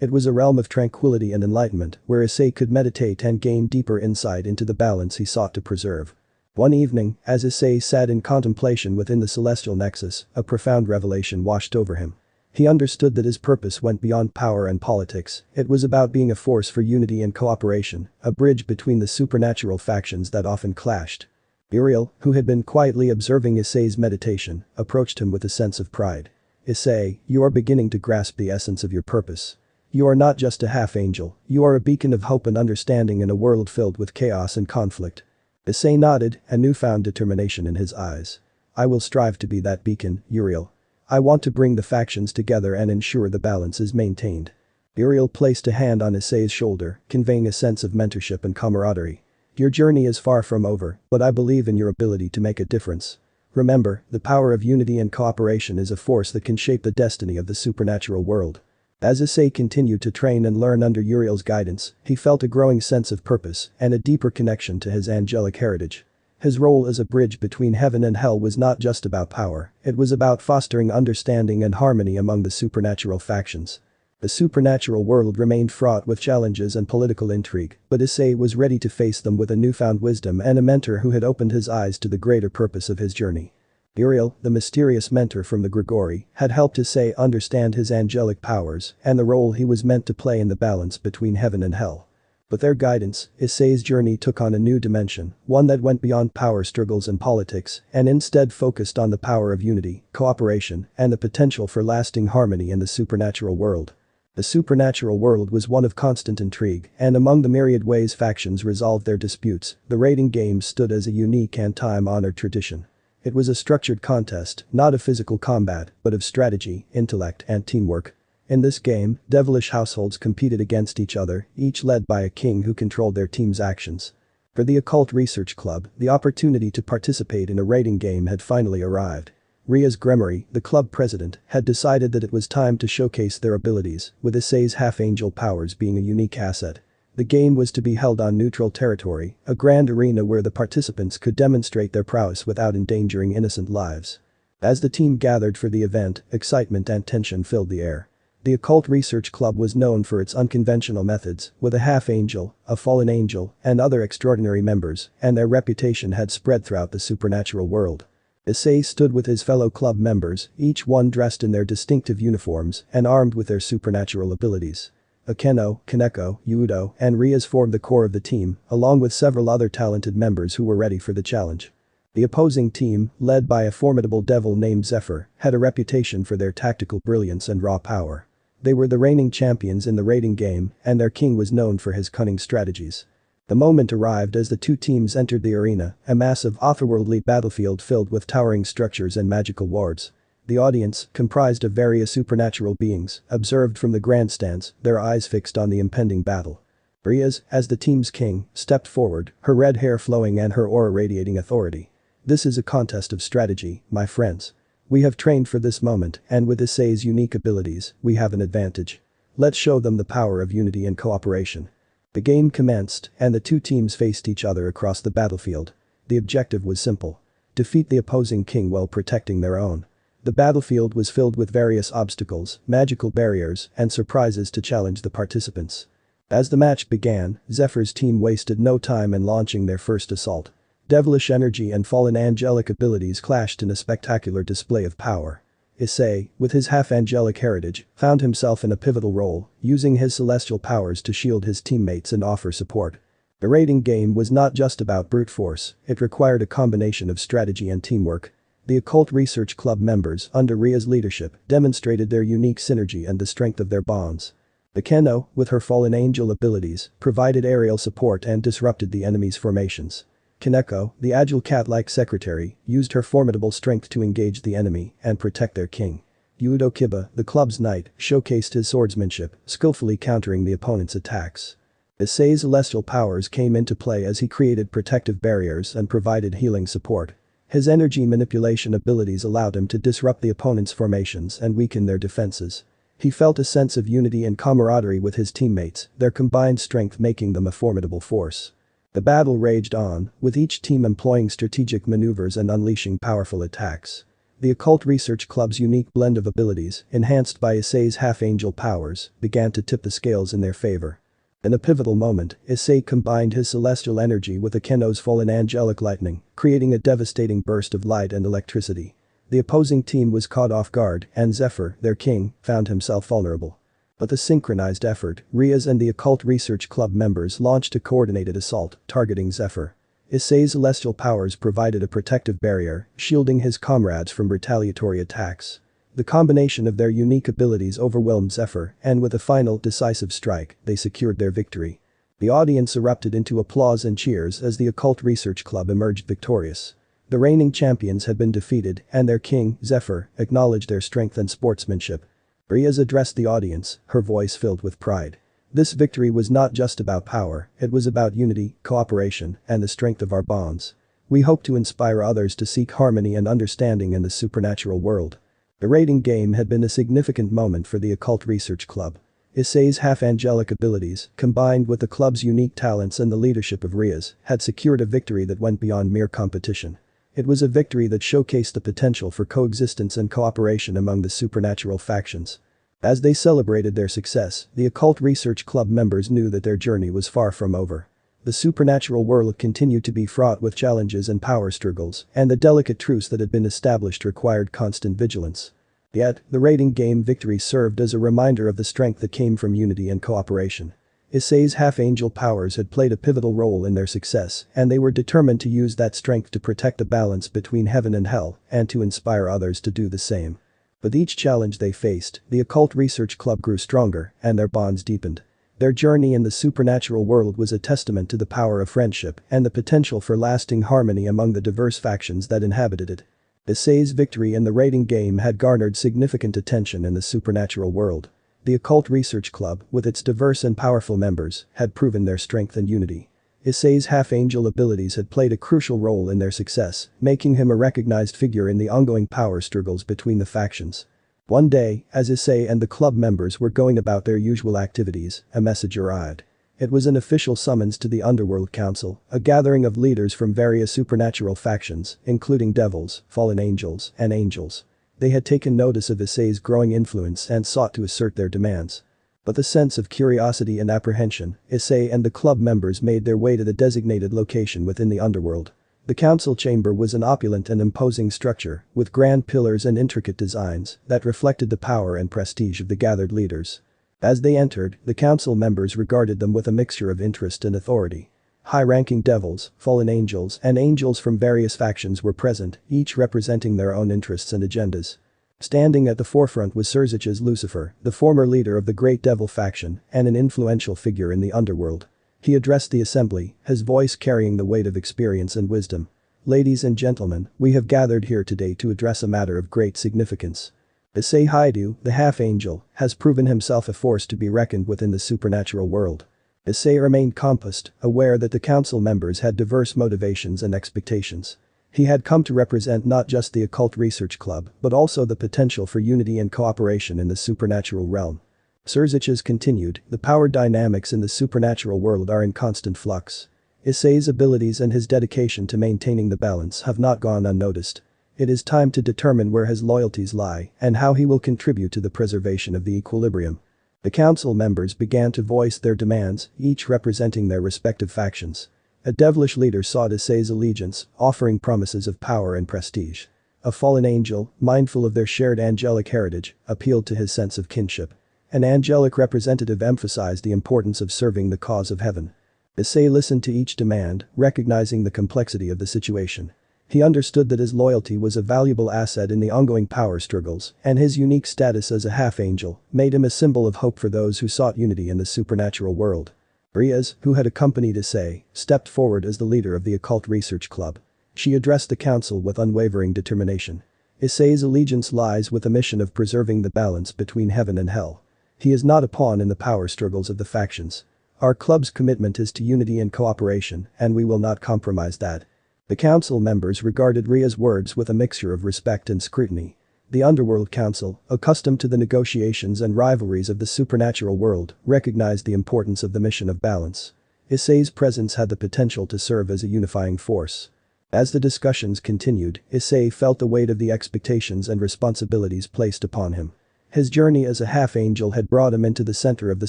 Speaker 1: It was a realm of tranquility and enlightenment, where Issei could meditate and gain deeper insight into the balance he sought to preserve. One evening, as Isay sat in contemplation within the Celestial Nexus, a profound revelation washed over him. He understood that his purpose went beyond power and politics, it was about being a force for unity and cooperation, a bridge between the supernatural factions that often clashed. Uriel, who had been quietly observing Isay's meditation, approached him with a sense of pride. Isay, you are beginning to grasp the essence of your purpose. You are not just a half-angel, you are a beacon of hope and understanding in a world filled with chaos and conflict. Isay nodded, a newfound determination in his eyes. I will strive to be that beacon, Uriel. I want to bring the factions together and ensure the balance is maintained. Uriel placed a hand on Isay's shoulder, conveying a sense of mentorship and camaraderie. Your journey is far from over, but I believe in your ability to make a difference. Remember, the power of unity and cooperation is a force that can shape the destiny of the supernatural world. As Isay continued to train and learn under Uriel's guidance, he felt a growing sense of purpose and a deeper connection to his angelic heritage. His role as a bridge between heaven and hell was not just about power, it was about fostering understanding and harmony among the supernatural factions. The supernatural world remained fraught with challenges and political intrigue, but Isay was ready to face them with a newfound wisdom and a mentor who had opened his eyes to the greater purpose of his journey. Uriel, the mysterious mentor from the Grigori, had helped Isay understand his angelic powers and the role he was meant to play in the balance between heaven and hell. With their guidance, Isay's journey took on a new dimension, one that went beyond power struggles and politics and instead focused on the power of unity, cooperation, and the potential for lasting harmony in the supernatural world. The supernatural world was one of constant intrigue, and among the myriad ways factions resolved their disputes, the raiding game stood as a unique and time-honored tradition. It was a structured contest, not of physical combat, but of strategy, intellect, and teamwork. In this game, devilish households competed against each other, each led by a king who controlled their team's actions. For the Occult Research Club, the opportunity to participate in a raiding game had finally arrived. Ria's Gremory, the club president, had decided that it was time to showcase their abilities, with Isay's half-angel powers being a unique asset. The game was to be held on neutral territory, a grand arena where the participants could demonstrate their prowess without endangering innocent lives. As the team gathered for the event, excitement and tension filled the air. The Occult Research Club was known for its unconventional methods, with a half-angel, a fallen angel, and other extraordinary members, and their reputation had spread throughout the supernatural world. Isay stood with his fellow club members, each one dressed in their distinctive uniforms and armed with their supernatural abilities. Akeno, Kaneko, Yudo, and Rias formed the core of the team, along with several other talented members who were ready for the challenge. The opposing team, led by a formidable devil named Zephyr, had a reputation for their tactical brilliance and raw power. They were the reigning champions in the raiding game, and their king was known for his cunning strategies. The moment arrived as the two teams entered the arena, a massive otherworldly battlefield filled with towering structures and magical wards. The audience, comprised of various supernatural beings, observed from the grandstands, their eyes fixed on the impending battle. Rias, as the team's king, stepped forward, her red hair flowing and her aura radiating authority. This is a contest of strategy, my friends. We have trained for this moment, and with Isay's unique abilities, we have an advantage. Let's show them the power of unity and cooperation. The game commenced, and the two teams faced each other across the battlefield. The objective was simple: defeat the opposing king while protecting their own. The battlefield was filled with various obstacles, magical barriers, and surprises to challenge the participants. As the match began, Zephyr's team wasted no time in launching their first assault. Devilish energy and fallen angelic abilities clashed in a spectacular display of power. Isay, with his half-angelic heritage, found himself in a pivotal role, using his celestial powers to shield his teammates and offer support. The raiding game was not just about brute force, it required a combination of strategy and teamwork. The Occult Research Club members, under Ria's leadership, demonstrated their unique synergy and the strength of their bonds. Akeno, with her fallen angel abilities, provided aerial support and disrupted the enemy's formations. Kaneko, the agile cat-like secretary, used her formidable strength to engage the enemy and protect their king. Yudo Kiba, the club's knight, showcased his swordsmanship, skillfully countering the opponent's attacks. Isay's celestial powers came into play as he created protective barriers and provided healing support. His energy manipulation abilities allowed him to disrupt the opponent's formations and weaken their defenses. He felt a sense of unity and camaraderie with his teammates, their combined strength making them a formidable force. The battle raged on, with each team employing strategic maneuvers and unleashing powerful attacks. The Occult Research Club's unique blend of abilities, enhanced by Issei's half-angel powers, began to tip the scales in their favor. In a pivotal moment, Issei combined his celestial energy with Akeno's fallen angelic lightning, creating a devastating burst of light and electricity. The opposing team was caught off guard, and Zephyr, their king, found himself vulnerable. But the synchronized effort, Rias and the Occult Research Club members launched a coordinated assault, targeting Zephyr. Issei's celestial powers provided a protective barrier, shielding his comrades from retaliatory attacks. The combination of their unique abilities overwhelmed Zephyr, and with a final, decisive strike, they secured their victory. The audience erupted into applause and cheers as the Occult Research Club emerged victorious. The reigning champions had been defeated, and their king, Zephyr, acknowledged their strength and sportsmanship. Rias addressed the audience, her voice filled with pride. This victory was not just about power, it was about unity, cooperation, and the strength of our bonds. We hope to inspire others to seek harmony and understanding in the supernatural world. The rating game had been a significant moment for the Occult Research Club. Issei's half-angelic abilities, combined with the club's unique talents and the leadership of Rias, had secured a victory that went beyond mere competition. It was a victory that showcased the potential for coexistence and cooperation among the supernatural factions. As they celebrated their success, the Occult Research Club members knew that their journey was far from over. The supernatural world continued to be fraught with challenges and power struggles, and the delicate truce that had been established required constant vigilance. Yet, the rating game victory served as a reminder of the strength that came from unity and cooperation. Issei's half-angel powers had played a pivotal role in their success, and they were determined to use that strength to protect the balance between heaven and hell, and to inspire others to do the same. With each challenge they faced, the Occult Research Club grew stronger, and their bonds deepened. Their journey in the supernatural world was a testament to the power of friendship and the potential for lasting harmony among the diverse factions that inhabited it. Issei's victory in the rating game had garnered significant attention in the supernatural world. The Occult Research Club, with its diverse and powerful members, had proven their strength and unity. Issei's half-angel abilities had played a crucial role in their success, making him a recognized figure in the ongoing power struggles between the factions. One day, as Issei and the club members were going about their usual activities, a message arrived. It was an official summons to the Underworld Council, a gathering of leaders from various supernatural factions, including devils, fallen angels, and angels. They had taken notice of Issei's growing influence and sought to assert their demands. With a sense of curiosity and apprehension, Issei and the club members made their way to the designated location within the underworld. The council chamber was an opulent and imposing structure, with grand pillars and intricate designs that reflected the power and prestige of the gathered leaders. As they entered, the council members regarded them with a mixture of interest and authority. High-ranking devils, fallen angels, and angels from various factions were present, each representing their own interests and agendas. Standing at the forefront was Surzich's Lucifer, the former leader of the Great Devil faction and an influential figure in the underworld. He addressed the assembly, his voice carrying the weight of experience and wisdom. "Ladies and gentlemen, we have gathered here today to address a matter of great significance. Issei Haidu, the half-angel, has proven himself a force to be reckoned with in the supernatural world." Issei remained composed, aware that the council members had diverse motivations and expectations. He had come to represent not just the Occult Research Club, but also the potential for unity and cooperation in the supernatural realm. Surzich's continued, "The power dynamics in the supernatural world are in constant flux. Issei's abilities and his dedication to maintaining the balance have not gone unnoticed. It is time to determine where his loyalties lie and how he will contribute to the preservation of the equilibrium." The council members began to voice their demands, each representing their respective factions. A devilish leader sought Issei's allegiance, offering promises of power and prestige. A fallen angel, mindful of their shared angelic heritage, appealed to his sense of kinship. An angelic representative emphasized the importance of serving the cause of heaven. Issei listened to each demand, recognizing the complexity of the situation. He understood that his loyalty was a valuable asset in the ongoing power struggles, and his unique status as a half-angel made him a symbol of hope for those who sought unity in the supernatural world. Rias, who had accompanied Issei, stepped forward as the leader of the Occult Research Club. She addressed the council with unwavering determination. "Issei's allegiance lies with the mission of preserving the balance between heaven and hell. He is not a pawn in the power struggles of the factions. Our club's commitment is to unity and cooperation, and we will not compromise that." The council members regarded Ria's words with a mixture of respect and scrutiny. The Underworld Council, accustomed to the negotiations and rivalries of the supernatural world, recognized the importance of the mission of balance. Issei's presence had the potential to serve as a unifying force. As the discussions continued, Isay felt the weight of the expectations and responsibilities placed upon him. His journey as a half-angel had brought him into the center of the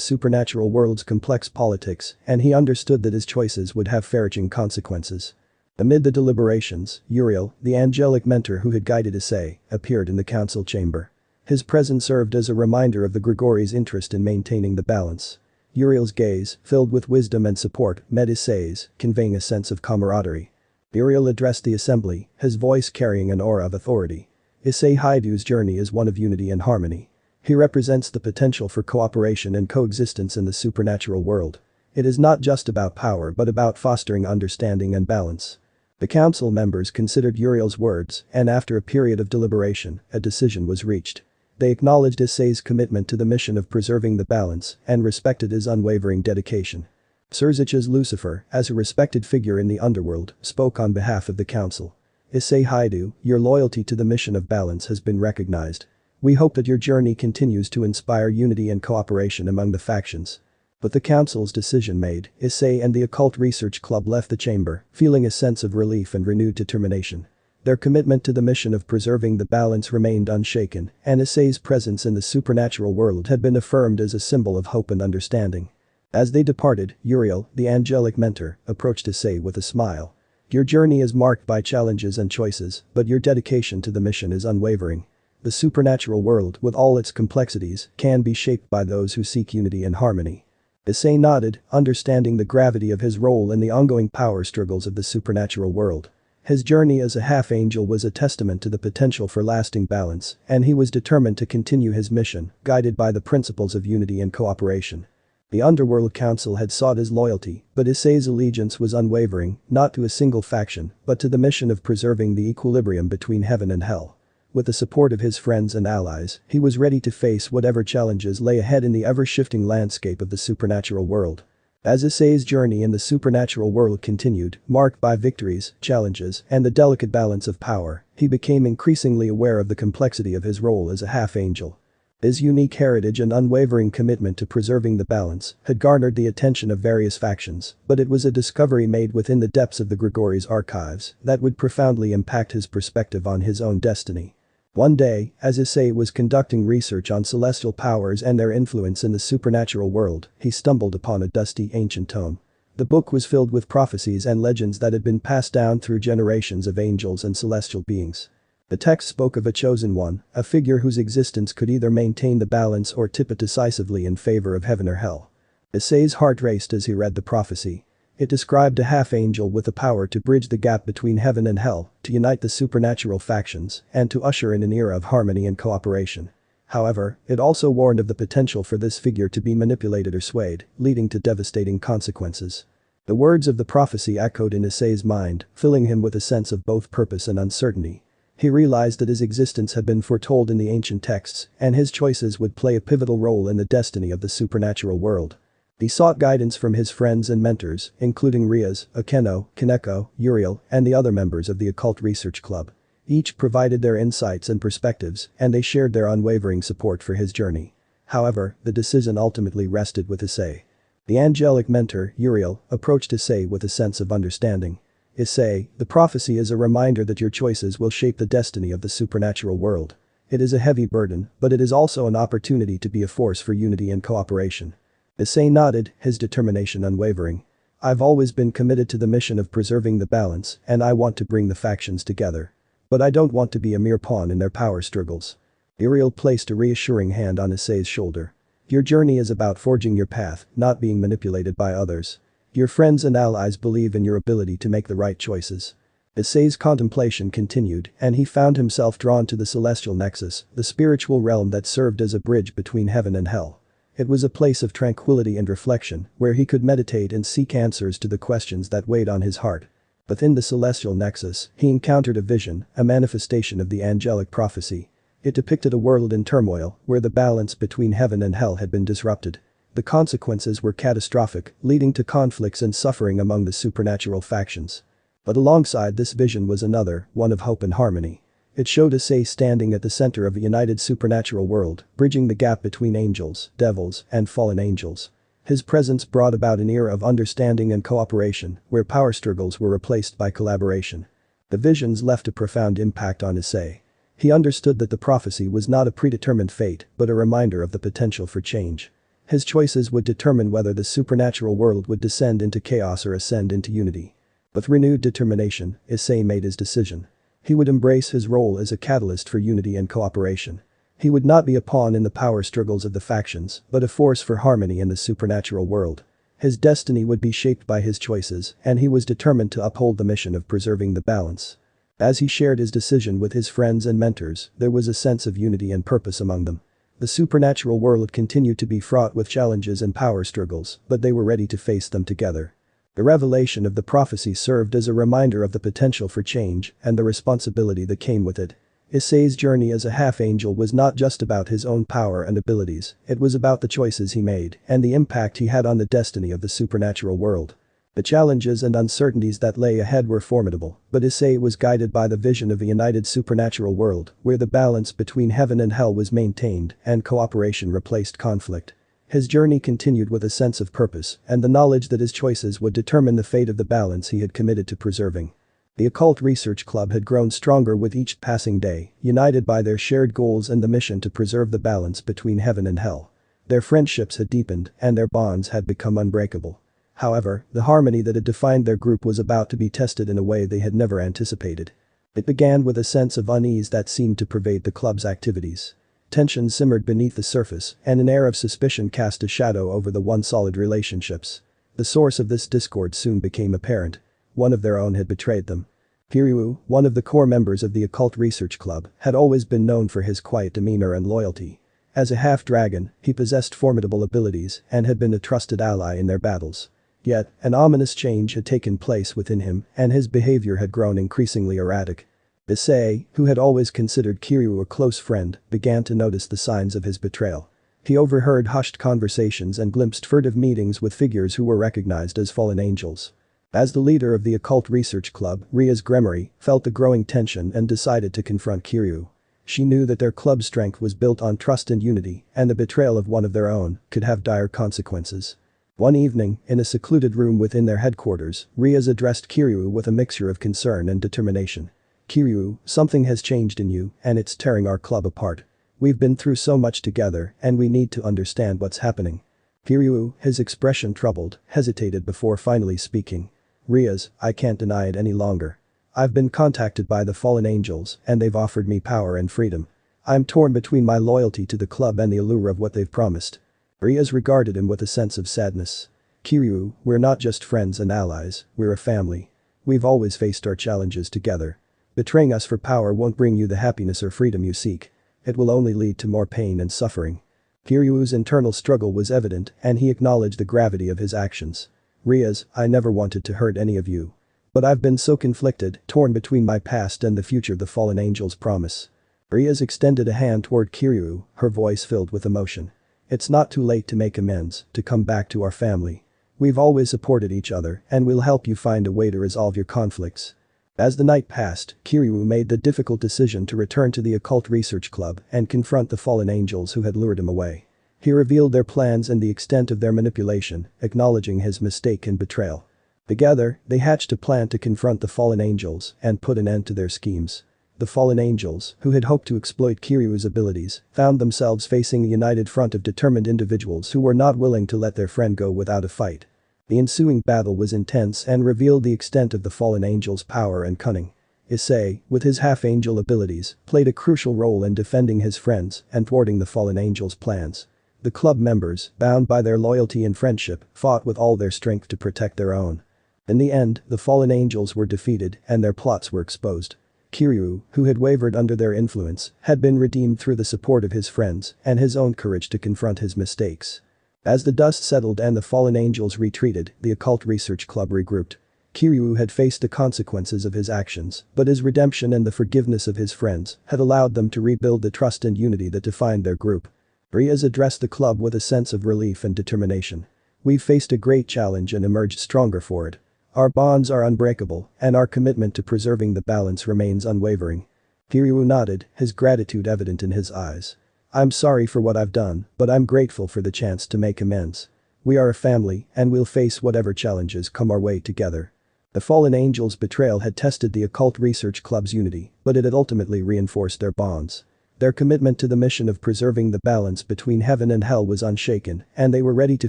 Speaker 1: supernatural world's complex politics, and he understood that his choices would have far-reaching consequences. Amid the deliberations, Uriel, the angelic mentor who had guided Isay, appeared in the council chamber. His presence served as a reminder of the Grigori's interest in maintaining the balance. Uriel's gaze, filled with wisdom and support, met Isay's, conveying a sense of camaraderie. Uriel addressed the assembly, his voice carrying an aura of authority. Issei Haidu's journey is one of unity and harmony. He represents the potential for cooperation and coexistence in the supernatural world. It is not just about power but about fostering understanding and balance. The council members considered Uriel's words, and after a period of deliberation, a decision was reached. They acknowledged Issei's commitment to the mission of preserving the balance and respected his unwavering dedication. Surzich's Lucifer, as a respected figure in the underworld, spoke on behalf of the council. Issei Haidu, your loyalty to the mission of balance has been recognized. We hope that your journey continues to inspire unity and cooperation among the factions. But the council's decision made, Isay and the Occult Research Club left the chamber, feeling a sense of relief and renewed determination. Their commitment to the mission of preserving the balance remained unshaken, and Issei's presence in the supernatural world had been affirmed as a symbol of hope and understanding. As they departed, Uriel, the angelic mentor, approached Issei with a smile. Your journey is marked by challenges and choices, but your dedication to the mission is unwavering. The supernatural world, with all its complexities, can be shaped by those who seek unity and harmony. Issei nodded, understanding the gravity of his role in the ongoing power struggles of the supernatural world. His journey as a half-angel was a testament to the potential for lasting balance, and he was determined to continue his mission, guided by the principles of unity and cooperation. The Underworld Council had sought his loyalty, but Issei's allegiance was unwavering, not to a single faction, but to the mission of preserving the equilibrium between heaven and hell. With the support of his friends and allies, he was ready to face whatever challenges lay ahead in the ever-shifting landscape of the supernatural world. As Issei's journey in the supernatural world continued, marked by victories, challenges, and the delicate balance of power, he became increasingly aware of the complexity of his role as a half-angel. His unique heritage and unwavering commitment to preserving the balance had garnered the attention of various factions, but it was a discovery made within the depths of the Grigori's archives that would profoundly impact his perspective on his own destiny. One day, as Issei was conducting research on celestial powers and their influence in the supernatural world, he stumbled upon a dusty ancient tome. The book was filled with prophecies and legends that had been passed down through generations of angels and celestial beings. The text spoke of a chosen one, a figure whose existence could either maintain the balance or tip it decisively in favor of heaven or hell. Issei's heart raced as he read the prophecy. It described a half-angel with the power to bridge the gap between heaven and hell, to unite the supernatural factions, and to usher in an era of harmony and cooperation. However, it also warned of the potential for this figure to be manipulated or swayed, leading to devastating consequences. The words of the prophecy echoed in Issei's mind, filling him with a sense of both purpose and uncertainty. He realized that his existence had been foretold in the ancient texts, and his choices would play a pivotal role in the destiny of the supernatural world. He sought guidance from his friends and mentors, including Rias, Akeno, Kaneko, Uriel, and the other members of the Occult Research Club. Each provided their insights and perspectives, and they shared their unwavering support for his journey. However, the decision ultimately rested with Issei. The angelic mentor, Uriel, approached Issei with a sense of understanding. Issei, the prophecy is a reminder that your choices will shape the destiny of the supernatural world. It is a heavy burden, but it is also an opportunity to be a force for unity and cooperation. Issei nodded, his determination unwavering. I've always been committed to the mission of preserving the balance, and I want to bring the factions together. But I don't want to be a mere pawn in their power struggles. Uriel placed a reassuring hand on Issei's shoulder. Your journey is about forging your path, not being manipulated by others. Your friends and allies believe in your ability to make the right choices. Issei's contemplation continued, and he found himself drawn to the celestial nexus, the spiritual realm that served as a bridge between heaven and hell. It was a place of tranquility and reflection, where he could meditate and seek answers to the questions that weighed on his heart. Within the celestial nexus, he encountered a vision, a manifestation of the angelic prophecy. It depicted a world in turmoil, where the balance between heaven and hell had been disrupted. The consequences were catastrophic, leading to conflicts and suffering among the supernatural factions. But alongside this vision was another, one of hope and harmony. It showed Issei standing at the center of a united supernatural world, bridging the gap between angels, devils, and fallen angels. His presence brought about an era of understanding and cooperation, where power struggles were replaced by collaboration. The visions left a profound impact on Isay. He understood that the prophecy was not a predetermined fate, but a reminder of the potential for change. His choices would determine whether the supernatural world would descend into chaos or ascend into unity. With renewed determination, Isay made his decision. He would embrace his role as a catalyst for unity and cooperation. He would not be a pawn in the power struggles of the factions, but a force for harmony in the supernatural world. His destiny would be shaped by his choices, and he was determined to uphold the mission of preserving the balance. As he shared his decision with his friends and mentors, there was a sense of unity and purpose among them. The supernatural world continued to be fraught with challenges and power struggles, but they were ready to face them together. The revelation of the prophecy served as a reminder of the potential for change and the responsibility that came with it. Issei's journey as a half-angel was not just about his own power and abilities, it was about the choices he made and the impact he had on the destiny of the supernatural world. The challenges and uncertainties that lay ahead were formidable, but Issei was guided by the vision of a united supernatural world where the balance between heaven and hell was maintained and cooperation replaced conflict. His journey continued with a sense of purpose and the knowledge that his choices would determine the fate of the balance he had committed to preserving. The Occult Research Club had grown stronger with each passing day, united by their shared goals and the mission to preserve the balance between heaven and hell. Their friendships had deepened and their bonds had become unbreakable. However, the harmony that had defined their group was about to be tested in a way they had never anticipated. It began with a sense of unease that seemed to pervade the club's activities. Tension simmered beneath the surface, and an air of suspicion cast a shadow over the once solid relationships. The source of this discord soon became apparent. One of their own had betrayed them. Kiryu, one of the core members of the Occult Research Club, had always been known for his quiet demeanor and loyalty. As a half-dragon, he possessed formidable abilities and had been a trusted ally in their battles. Yet, an ominous change had taken place within him, and his behavior had grown increasingly erratic. Isay, who had always considered Kiryu a close friend, began to notice the signs of his betrayal. He overheard hushed conversations and glimpsed furtive meetings with figures who were recognized as fallen angels. As the leader of the Occult Research Club, Ria's Gremory felt the growing tension and decided to confront Kiryu. She knew that their club's strength was built on trust and unity, and the betrayal of one of their own could have dire consequences. One evening, in a secluded room within their headquarters, Rias addressed Kiryu with a mixture of concern and determination. "Kiryu, something has changed in you, and it's tearing our club apart. We've been through so much together, and we need to understand what's happening." Kiryu, his expression troubled, hesitated before finally speaking. "Rias, I can't deny it any longer. I've been contacted by the fallen angels, and they've offered me power and freedom. I'm torn between my loyalty to the club and the allure of what they've promised." Rias regarded him with a sense of sadness. "Kiryu, we're not just friends and allies, we're a family. We've always faced our challenges together. Betraying us for power won't bring you the happiness or freedom you seek. It will only lead to more pain and suffering." Kiryu's internal struggle was evident, and he acknowledged the gravity of his actions. "Rias, I never wanted to hurt any of you. But I've been so conflicted, torn between my past and the future the fallen angels promise." Rias extended a hand toward Kiryu, her voice filled with emotion. "It's not too late to make amends, to come back to our family. We've always supported each other, and we'll help you find a way to resolve your conflicts." As the night passed, Kiryu made the difficult decision to return to the Occult Research Club and confront the fallen angels who had lured him away. He revealed their plans and the extent of their manipulation, acknowledging his mistake and betrayal. Together, they hatched a plan to confront the fallen angels and put an end to their schemes. The fallen angels, who had hoped to exploit Kiryu's abilities, found themselves facing a united front of determined individuals who were not willing to let their friend go without a fight. The ensuing battle was intense and revealed the extent of the fallen angels' power and cunning. Isay, with his half-angel abilities, played a crucial role in defending his friends and thwarting the fallen angels' plans. The club members, bound by their loyalty and friendship, fought with all their strength to protect their own. In the end, the fallen angels were defeated and their plots were exposed. Kiryu, who had wavered under their influence, had been redeemed through the support of his friends and his own courage to confront his mistakes. As the dust settled and the fallen angels retreated, the Occult Research Club regrouped. Kiryu had faced the consequences of his actions, but his redemption and the forgiveness of his friends had allowed them to rebuild the trust and unity that defined their group. Rias addressed the club with a sense of relief and determination. "We've faced a great challenge and emerged stronger for it. Our bonds are unbreakable, and our commitment to preserving the balance remains unwavering. Kiryu nodded, his gratitude evident in his eyes. I'm sorry for what I've done, but I'm grateful for the chance to make amends. We are a family, and we'll face whatever challenges come our way together. The fallen angel's betrayal had tested the occult research club's unity, but it had ultimately reinforced their bonds. Their commitment to the mission of preserving the balance between heaven and hell was unshaken, and they were ready to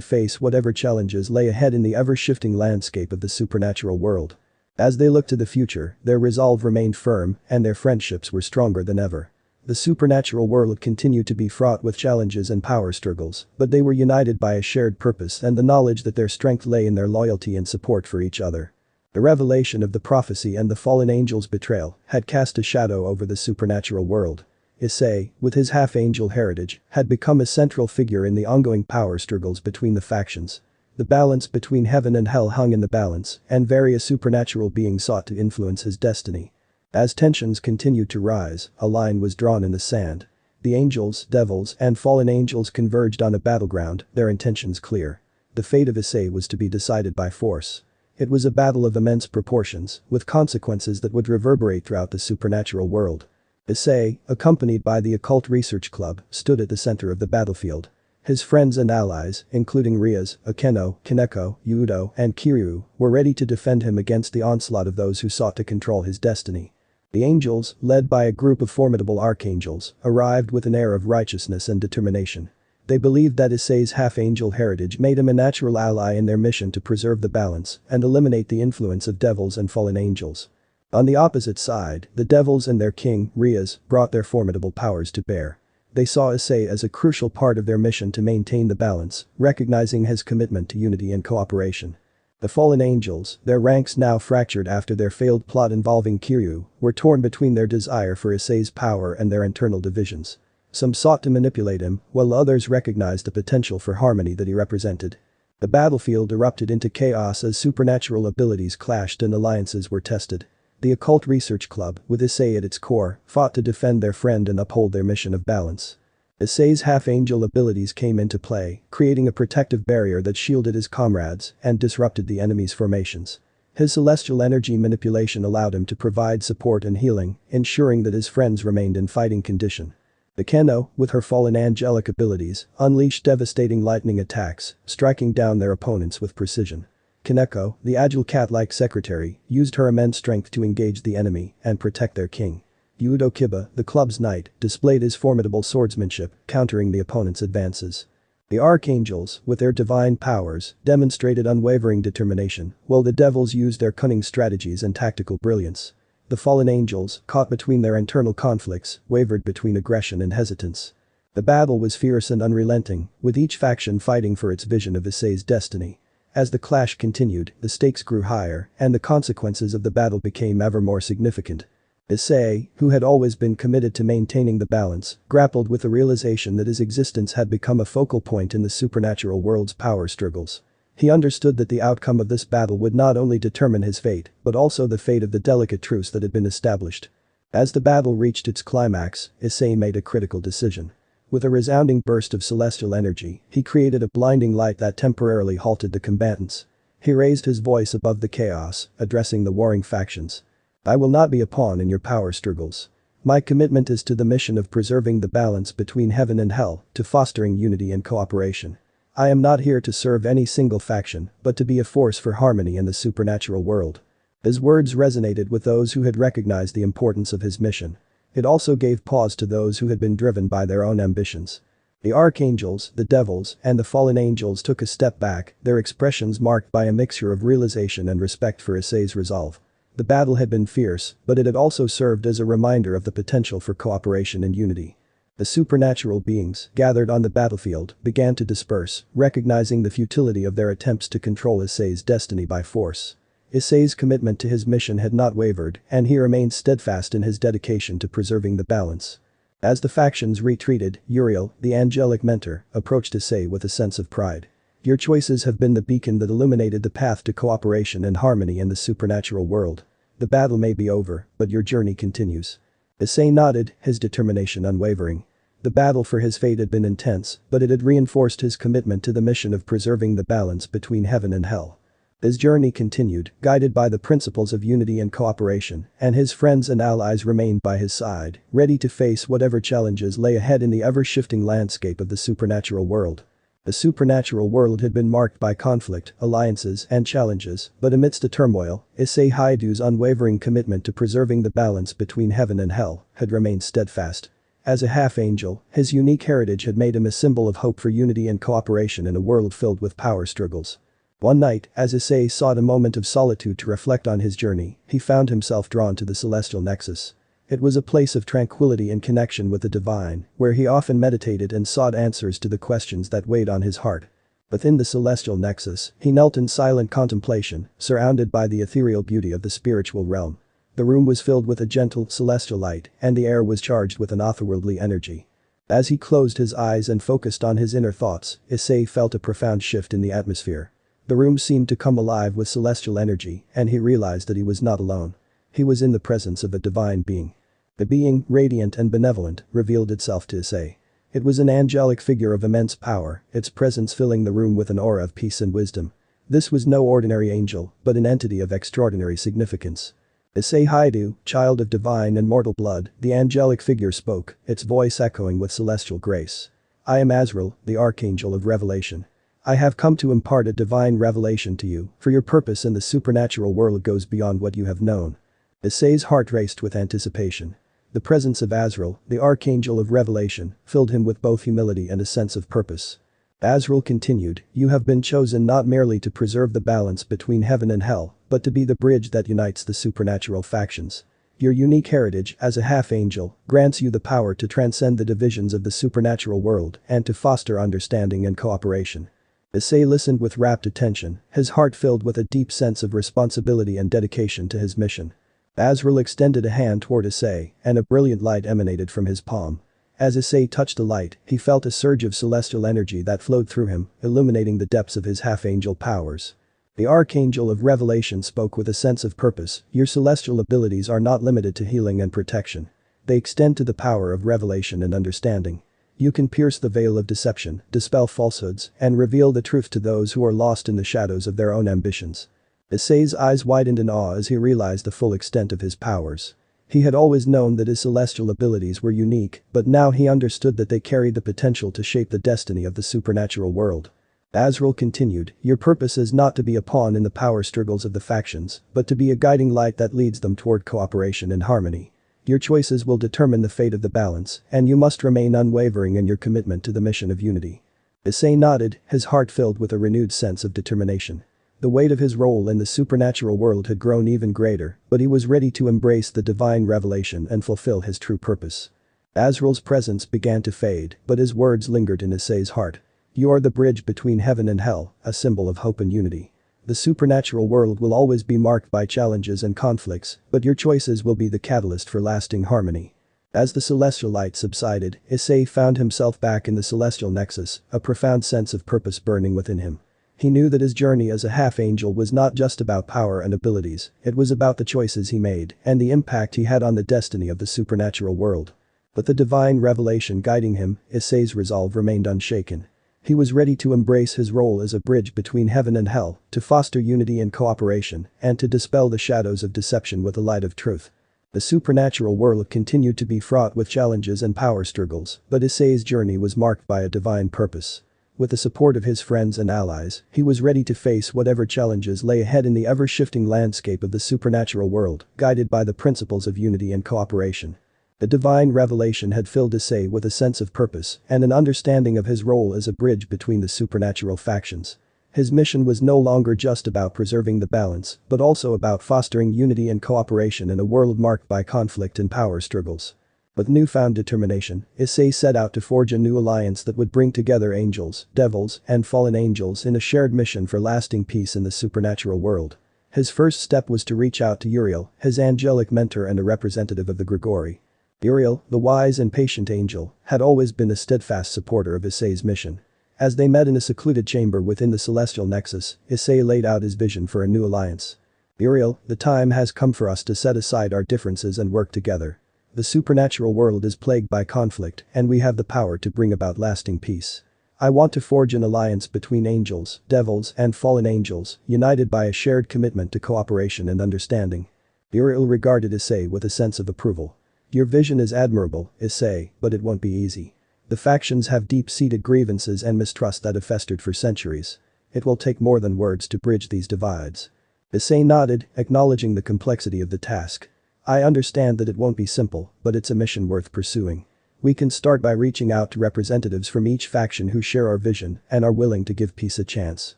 Speaker 1: face whatever challenges lay ahead in the ever-shifting landscape of the supernatural world. As they looked to the future, their resolve remained firm, and their friendships were stronger than ever. The supernatural world continued to be fraught with challenges and power struggles, but they were united by a shared purpose and the knowledge that their strength lay in their loyalty and support for each other. The revelation of the prophecy and the fallen angel's betrayal had cast a shadow over the supernatural world. Issei, with his half-angel heritage, had become a central figure in the ongoing power struggles between the factions. The balance between heaven and hell hung in the balance, and various supernatural beings sought to influence his destiny. As tensions continued to rise, a line was drawn in the sand. The angels, devils, and fallen angels converged on a battleground, their intentions clear. The fate of Isay was to be decided by force. It was a battle of immense proportions, with consequences that would reverberate throughout the supernatural world. Isay, accompanied by the occult research club, stood at the center of the battlefield. His friends and allies, including Rias, Akeno, Kaneko, Yudo, and Kiryu, were ready to defend him against the onslaught of those who sought to control his destiny. The angels, led by a group of formidable archangels, arrived with an air of righteousness and determination. They believed that Issei's half-angel heritage made him a natural ally in their mission to preserve the balance and eliminate the influence of devils and fallen angels. On the opposite side, the devils and their king, Rias, brought their formidable powers to bear. They saw Issei as a crucial part of their mission to maintain the balance, recognizing his commitment to unity and cooperation. The fallen angels, their ranks now fractured after their failed plot involving Kiryu, were torn between their desire for Issei's power and their internal divisions. Some sought to manipulate him, while others recognized the potential for harmony that he represented. The battlefield erupted into chaos as supernatural abilities clashed and alliances were tested. The occult research club, with Issei at its core, fought to defend their friend and uphold their mission of balance. Issei's half-angel abilities came into play, creating a protective barrier that shielded his comrades and disrupted the enemy's formations. His celestial energy manipulation allowed him to provide support and healing, ensuring that his friends remained in fighting condition. Akeno, with her fallen angelic abilities, unleashed devastating lightning attacks, striking down their opponents with precision. Kaneko, the agile cat-like secretary, used her immense strength to engage the enemy and protect their king. Yudo Kiba, the club's knight, displayed his formidable swordsmanship, countering the opponent's advances. The archangels, with their divine powers, demonstrated unwavering determination, while the devils used their cunning strategies and tactical brilliance. The fallen angels, caught between their internal conflicts, wavered between aggression and hesitance. The battle was fierce and unrelenting, with each faction fighting for its vision of Issei's destiny. As the clash continued, the stakes grew higher, and the consequences of the battle became ever more significant. Issei, who had always been committed to maintaining the balance, grappled with the realization that his existence had become a focal point in the supernatural world's power struggles. He understood that the outcome of this battle would not only determine his fate, but also the fate of the delicate truce that had been established. As the battle reached its climax, Issei made a critical decision. With a resounding burst of celestial energy, he created a blinding light that temporarily halted the combatants. He raised his voice above the chaos, addressing the warring factions. I will not be a pawn in your power struggles. My commitment is to the mission of preserving the balance between heaven and hell, to fostering unity and cooperation. I am not here to serve any single faction, but to be a force for harmony in the supernatural world. His words resonated with those who had recognized the importance of his mission. It also gave pause to those who had been driven by their own ambitions. The archangels, the devils, and the fallen angels took a step back, their expressions marked by a mixture of realization and respect for Issei's resolve. The battle had been fierce, but it had also served as a reminder of the potential for cooperation and unity. The supernatural beings, gathered on the battlefield, began to disperse, recognizing the futility of their attempts to control Issei's destiny by force. Issei's commitment to his mission had not wavered, and he remained steadfast in his dedication to preserving the balance. As the factions retreated, Uriel, the angelic mentor, approached Issei with a sense of pride. Your choices have been the beacon that illuminated the path to cooperation and harmony in the supernatural world. The battle may be over, but your journey continues. Issei nodded, his determination unwavering. The battle for his fate had been intense, but it had reinforced his commitment to the mission of preserving the balance between heaven and hell. His journey continued, guided by the principles of unity and cooperation, and his friends and allies remained by his side, ready to face whatever challenges lay ahead in the ever-shifting landscape of the supernatural world. The supernatural world had been marked by conflict, alliances, and challenges, but amidst the turmoil, Isay's unwavering commitment to preserving the balance between heaven and hell had remained steadfast. As a half-angel, his unique heritage had made him a symbol of hope for unity and cooperation in a world filled with power struggles. One night, as Isay sought a moment of solitude to reflect on his journey, he found himself drawn to the celestial nexus. It was a place of tranquility and connection with the divine, where he often meditated and sought answers to the questions that weighed on his heart. Within the celestial nexus, he knelt in silent contemplation, surrounded by the ethereal beauty of the spiritual realm. The room was filled with a gentle, celestial light, and the air was charged with an otherworldly energy. As he closed his eyes and focused on his inner thoughts, Isay felt a profound shift in the atmosphere. The room seemed to come alive with celestial energy, and he realized that he was not alone. He was in the presence of a divine being. The being, radiant and benevolent, revealed itself to Isay. It was an angelic figure of immense power, its presence filling the room with an aura of peace and wisdom. This was no ordinary angel, but an entity of extraordinary significance. Isay, child of divine and mortal blood, the angelic figure spoke, its voice echoing with celestial grace. I am Azrael, the archangel of revelation. I have come to impart a divine revelation to you, for your purpose in the supernatural world goes beyond what you have known. Isay's heart raced with anticipation. The presence of Azrael, the archangel of revelation, filled him with both humility and a sense of purpose. Azrael continued, you have been chosen not merely to preserve the balance between heaven and hell, but to be the bridge that unites the supernatural factions. Your unique heritage as a half-angel grants you the power to transcend the divisions of the supernatural world and to foster understanding and cooperation. Isay listened with rapt attention, his heart filled with a deep sense of responsibility and dedication to his mission. Azrael extended a hand toward Isay, and a brilliant light emanated from his palm. As Isay touched the light, he felt a surge of celestial energy that flowed through him, illuminating the depths of his half-angel powers. The archangel of revelation spoke with a sense of purpose, your celestial abilities are not limited to healing and protection. They extend to the power of revelation and understanding. You can pierce the veil of deception, dispel falsehoods, and reveal the truth to those who are lost in the shadows of their own ambitions. Isay's eyes widened in awe as he realized the full extent of his powers. He had always known that his celestial abilities were unique, but now he understood that they carried the potential to shape the destiny of the supernatural world. Azrael continued, your purpose is not to be a pawn in the power struggles of the factions, but to be a guiding light that leads them toward cooperation and harmony. Your choices will determine the fate of the balance, and you must remain unwavering in your commitment to the mission of unity. Isay nodded, his heart filled with a renewed sense of determination. The weight of his role in the supernatural world had grown even greater, but he was ready to embrace the divine revelation and fulfill his true purpose. Azrael's presence began to fade, but his words lingered in Isay's heart. You are the bridge between heaven and hell, a symbol of hope and unity. The supernatural world will always be marked by challenges and conflicts, but your choices will be the catalyst for lasting harmony. As the celestial light subsided, Isay found himself back in the celestial nexus, a profound sense of purpose burning within him. He knew that his journey as a half-angel was not just about power and abilities, it was about the choices he made and the impact he had on the destiny of the supernatural world. With the divine revelation guiding him, Isay's resolve remained unshaken. He was ready to embrace his role as a bridge between heaven and hell, to foster unity and cooperation, and to dispel the shadows of deception with the light of truth. The supernatural world continued to be fraught with challenges and power struggles, but Isay's journey was marked by a divine purpose. With the support of his friends and allies, he was ready to face whatever challenges lay ahead in the ever-shifting landscape of the supernatural world, guided by the principles of unity and cooperation. The divine revelation had filled Isay with a sense of purpose and an understanding of his role as a bridge between the supernatural factions. His mission was no longer just about preserving the balance, but also about fostering unity and cooperation in a world marked by conflict and power struggles. With newfound determination, Isay set out to forge a new alliance that would bring together angels, devils, and fallen angels in a shared mission for lasting peace in the supernatural world. His first step was to reach out to Uriel, his angelic mentor and a representative of the Grigori. Uriel, the wise and patient angel, had always been a steadfast supporter of Isay's mission. As they met in a secluded chamber within the celestial nexus, Isay laid out his vision for a new alliance. Uriel, the time has come for us to set aside our differences and work together. The supernatural world is plagued by conflict, and we have the power to bring about lasting peace. I want to forge an alliance between angels, devils, and fallen angels, united by a shared commitment to cooperation and understanding. Uriel regarded Issei with a sense of approval. Your vision is admirable, Isay, but it won't be easy. The factions have deep-seated grievances and mistrust that have festered for centuries. It will take more than words to bridge these divides. Isay nodded, acknowledging the complexity of the task. I understand that it won't be simple, but it's a mission worth pursuing. We can start by reaching out to representatives from each faction who share our vision and are willing to give peace a chance.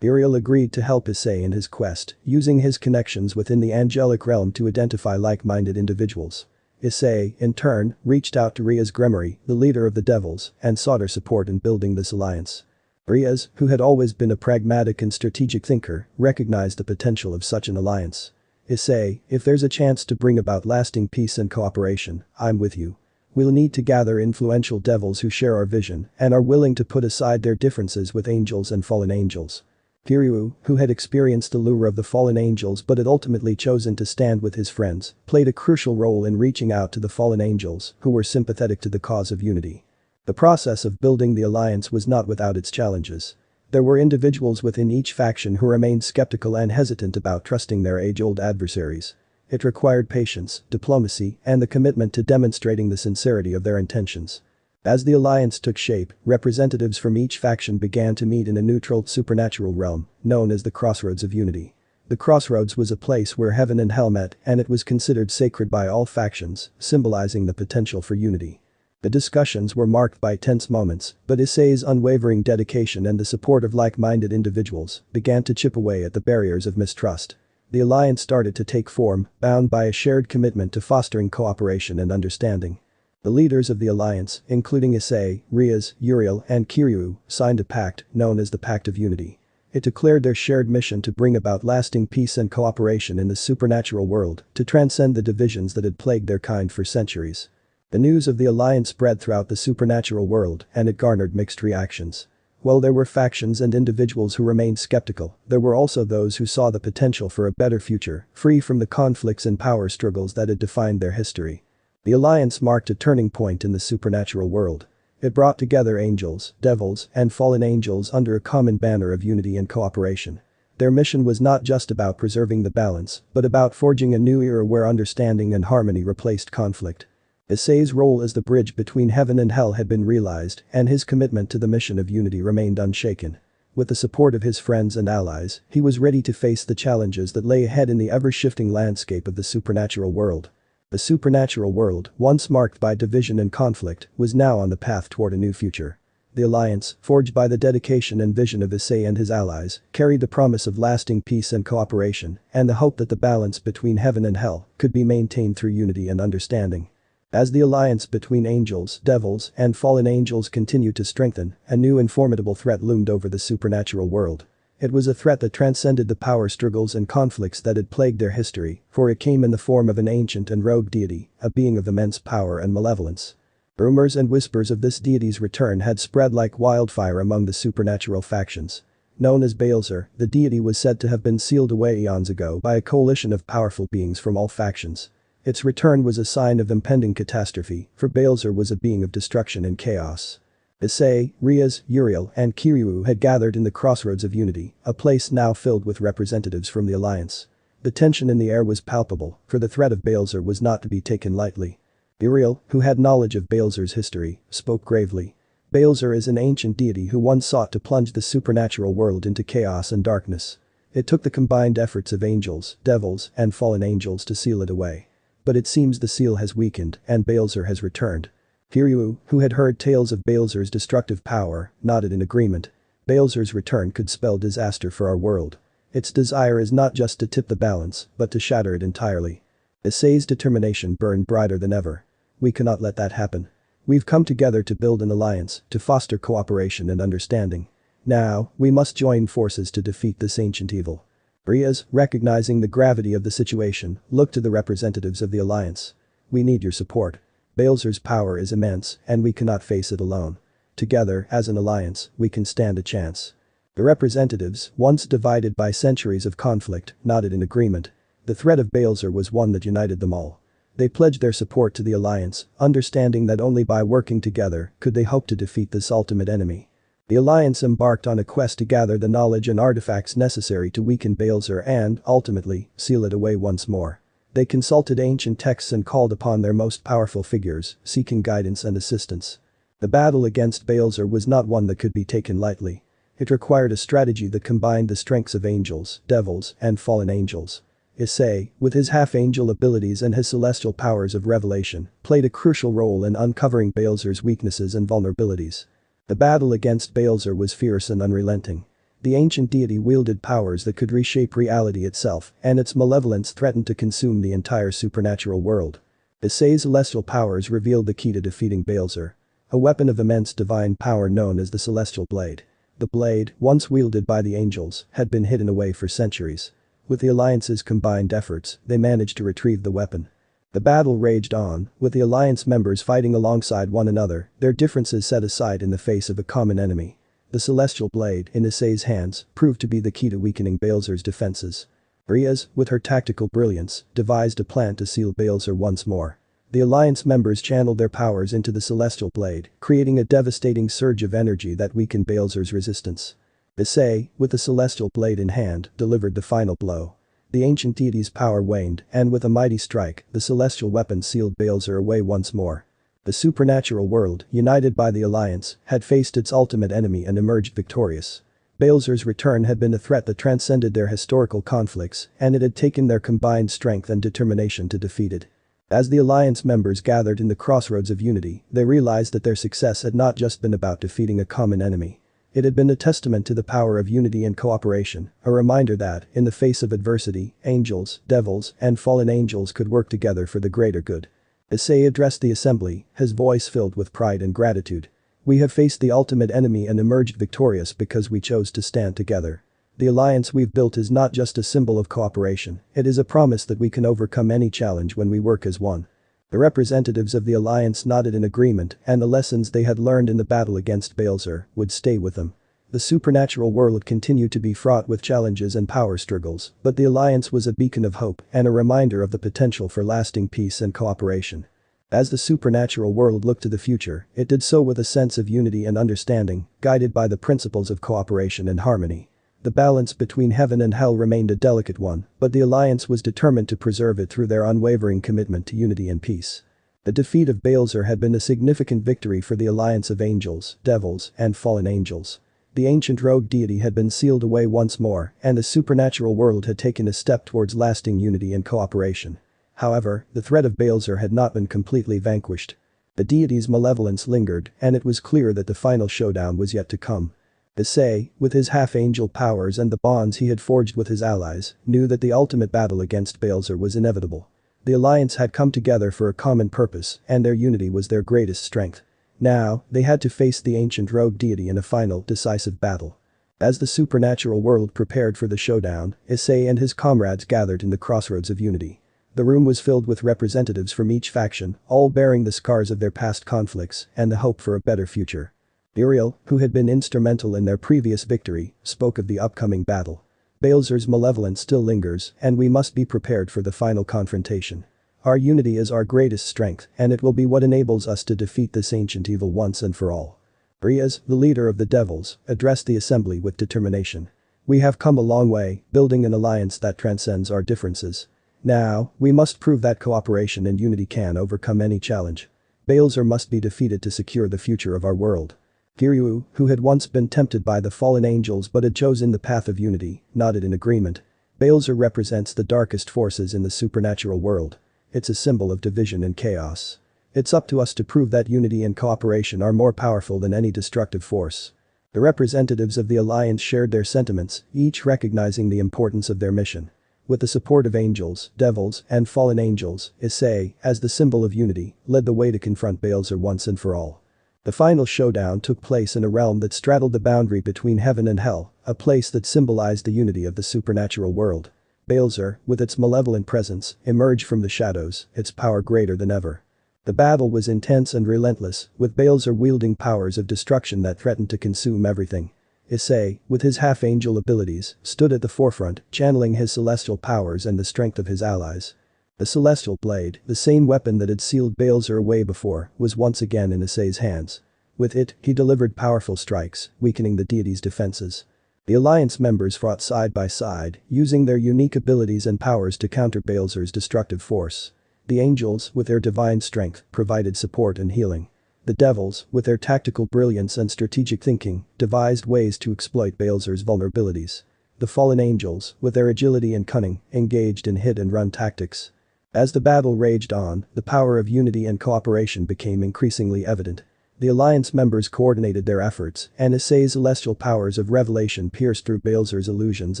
Speaker 1: Uriel agreed to help Isay in his quest, using his connections within the angelic realm to identify like-minded individuals. Isay, in turn, reached out to Riaz Gremory, the leader of the Devils, and sought her support in building this alliance. Riaz, who had always been a pragmatic and strategic thinker, recognized the potential of such an alliance. Isay, if there's a chance to bring about lasting peace and cooperation, I'm with you. We'll need to gather influential devils who share our vision and are willing to put aside their differences with angels and fallen angels. Kiryu, who had experienced the lure of the fallen angels but had ultimately chosen to stand with his friends, played a crucial role in reaching out to the fallen angels who were sympathetic to the cause of unity. The process of building the alliance was not without its challenges. There were individuals within each faction who remained skeptical and hesitant about trusting their age-old adversaries. It required patience, diplomacy, and the commitment to demonstrating the sincerity of their intentions. As the alliance took shape, representatives from each faction began to meet in a neutral, supernatural realm, known as the Crossroads of Unity. The Crossroads was a place where heaven and hell met, and it was considered sacred by all factions, symbolizing the potential for unity. The discussions were marked by tense moments, but Issei's unwavering dedication and the support of like-minded individuals began to chip away at the barriers of mistrust. The alliance started to take form, bound by a shared commitment to fostering cooperation and understanding. The leaders of the alliance, including Isay, Riaz, Uriel, and Kiryu, signed a pact known as the Pact of Unity. It declared their shared mission to bring about lasting peace and cooperation in the supernatural world, to transcend the divisions that had plagued their kind for centuries. The news of the alliance spread throughout the supernatural world, and it garnered mixed reactions. While there were factions and individuals who remained skeptical, there were also those who saw the potential for a better future, free from the conflicts and power struggles that had defined their history. The alliance marked a turning point in the supernatural world. It brought together angels, devils, and fallen angels under a common banner of unity and cooperation. Their mission was not just about preserving the balance, but about forging a new era where understanding and harmony replaced conflict. Issei's role as the bridge between heaven and hell had been realized, and his commitment to the mission of unity remained unshaken. With the support of his friends and allies, he was ready to face the challenges that lay ahead in the ever-shifting landscape of the supernatural world. The supernatural world, once marked by division and conflict, was now on the path toward a new future. The alliance, forged by the dedication and vision of Issei and his allies, carried the promise of lasting peace and cooperation, and the hope that the balance between heaven and hell could be maintained through unity and understanding. As the alliance between angels, devils, and fallen angels continued to strengthen, a new and formidable threat loomed over the supernatural world. It was a threat that transcended the power struggles and conflicts that had plagued their history, for it came in the form of an ancient and rogue deity, a being of immense power and malevolence. Rumors and whispers of this deity's return had spread like wildfire among the supernatural factions. Known as Beelzer, the deity was said to have been sealed away eons ago by a coalition of powerful beings from all factions. Its return was a sign of impending catastrophe, for Beelzer was a being of destruction and chaos. Isay, Riaz, Uriel, and Kiryu had gathered in the Crossroads of Unity, a place now filled with representatives from the alliance. The tension in the air was palpable, for the threat of Beelzer was not to be taken lightly. Uriel, who had knowledge of Beelzer's history, spoke gravely. Beelzer is an ancient deity who once sought to plunge the supernatural world into chaos and darkness. It took the combined efforts of angels, devils, and fallen angels to seal it away. But it seems the seal has weakened, and Beelzer has returned. Kiryu, who had heard tales of Beelzer's destructive power, nodded in agreement. Beelzer's return could spell disaster for our world. Its desire is not just to tip the balance, but to shatter it entirely. Issei's determination burned brighter than ever. We cannot let that happen. We've come together to build an alliance, to foster cooperation and understanding. Now, we must join forces to defeat this ancient evil. Riaz, recognizing the gravity of the situation, looked to the representatives of the alliance. We need your support. Beelzer's power is immense, and we cannot face it alone. Together, as an alliance, we can stand a chance. The representatives, once divided by centuries of conflict, nodded in agreement. The threat of Beelzer was one that united them all. They pledged their support to the alliance, understanding that only by working together could they hope to defeat this ultimate enemy. The Alliance embarked on a quest to gather the knowledge and artifacts necessary to weaken Balzer and, ultimately, seal it away once more. They consulted ancient texts and called upon their most powerful figures, seeking guidance and assistance. The battle against Balzer was not one that could be taken lightly. It required a strategy that combined the strengths of angels, devils, and fallen angels. Issei, with his half-angel abilities and his celestial powers of revelation, played a crucial role in uncovering Balzer's weaknesses and vulnerabilities. The battle against Balzer was fierce and unrelenting. The ancient deity wielded powers that could reshape reality itself, and its malevolence threatened to consume the entire supernatural world. Issei's celestial powers revealed the key to defeating Balzer. A weapon of immense divine power known as the Celestial Blade. The blade, once wielded by the angels, had been hidden away for centuries. With the Alliance's combined efforts, they managed to retrieve the weapon. The battle raged on, with the Alliance members fighting alongside one another, their differences set aside in the face of a common enemy. The Celestial Blade, in Issei's hands, proved to be the key to weakening Balzer's defenses. Riaz, with her tactical brilliance, devised a plan to seal Balzer once more. The Alliance members channeled their powers into the Celestial Blade, creating a devastating surge of energy that weakened Balzer's resistance. Issei, with the Celestial Blade in hand, delivered the final blow. The ancient deity's power waned, and with a mighty strike, the celestial weapon sealed Balzer away once more. The supernatural world, united by the Alliance, had faced its ultimate enemy and emerged victorious. Balzer's return had been a threat that transcended their historical conflicts, and it had taken their combined strength and determination to defeat it. As the Alliance members gathered in the crossroads of unity, they realized that their success had not just been about defeating a common enemy. It had been a testament to the power of unity and cooperation, a reminder that, in the face of adversity, angels, devils, and fallen angels could work together for the greater good. Issei addressed the assembly, his voice filled with pride and gratitude. We have faced the ultimate enemy and emerged victorious because we chose to stand together. The alliance we've built is not just a symbol of cooperation, it is a promise that we can overcome any challenge when we work as one. The representatives of the alliance nodded in agreement, and the lessons they had learned in the battle against Balzer would stay with them. The supernatural world continued to be fraught with challenges and power struggles, but the alliance was a beacon of hope and a reminder of the potential for lasting peace and cooperation. As the supernatural world looked to the future, it did so with a sense of unity and understanding, guided by the principles of cooperation and harmony. The balance between heaven and hell remained a delicate one, but the alliance was determined to preserve it through their unwavering commitment to unity and peace. The defeat of Balzer had been a significant victory for the alliance of angels, devils, and fallen angels. The ancient rogue deity had been sealed away once more, and the supernatural world had taken a step towards lasting unity and cooperation. However, the threat of Balzer had not been completely vanquished. The deity's malevolence lingered, and it was clear that the final showdown was yet to come. Isay, with his half-angel powers and the bonds he had forged with his allies, knew that the ultimate battle against Balzer was inevitable. The alliance had come together for a common purpose, and their unity was their greatest strength. Now, they had to face the ancient rogue deity in a final, decisive battle. As the supernatural world prepared for the showdown, Isay and his comrades gathered in the crossroads of unity. The room was filled with representatives from each faction, all bearing the scars of their past conflicts and the hope for a better future. Uriel, who had been instrumental in their previous victory, spoke of the upcoming battle. Balzer's malevolence still lingers, and we must be prepared for the final confrontation. Our unity is our greatest strength, and it will be what enables us to defeat this ancient evil once and for all. Riaz, the leader of the devils, addressed the assembly with determination. We have come a long way, building an alliance that transcends our differences. Now, we must prove that cooperation and unity can overcome any challenge. Balzer must be defeated to secure the future of our world. Kiryu, who had once been tempted by the fallen angels but had chosen the path of unity, nodded in agreement. Balzer represents the darkest forces in the supernatural world. It's a symbol of division and chaos. It's up to us to prove that unity and cooperation are more powerful than any destructive force. The representatives of the alliance shared their sentiments, each recognizing the importance of their mission. With the support of angels, devils, and fallen angels, Isay, as the symbol of unity, led the way to confront Balzer once and for all. The final showdown took place in a realm that straddled the boundary between heaven and hell, a place that symbolized the unity of the supernatural world. Balzer, with its malevolent presence, emerged from the shadows, its power greater than ever. The battle was intense and relentless, with Balzer wielding powers of destruction that threatened to consume everything. Isay, with his half-angel abilities, stood at the forefront, channeling his celestial powers and the strength of his allies. The Celestial Blade, the same weapon that had sealed Balzer away before, was once again in Isay's hands. With it, he delivered powerful strikes, weakening the deity's defenses. The alliance members fought side by side, using their unique abilities and powers to counter Balzer's destructive force. The angels, with their divine strength, provided support and healing. The devils, with their tactical brilliance and strategic thinking, devised ways to exploit Balzer's vulnerabilities. The fallen angels, with their agility and cunning, engaged in hit-and-run tactics. As the battle raged on, the power of unity and cooperation became increasingly evident. The alliance members coordinated their efforts, and Issei's celestial powers of revelation pierced through Balzer's illusions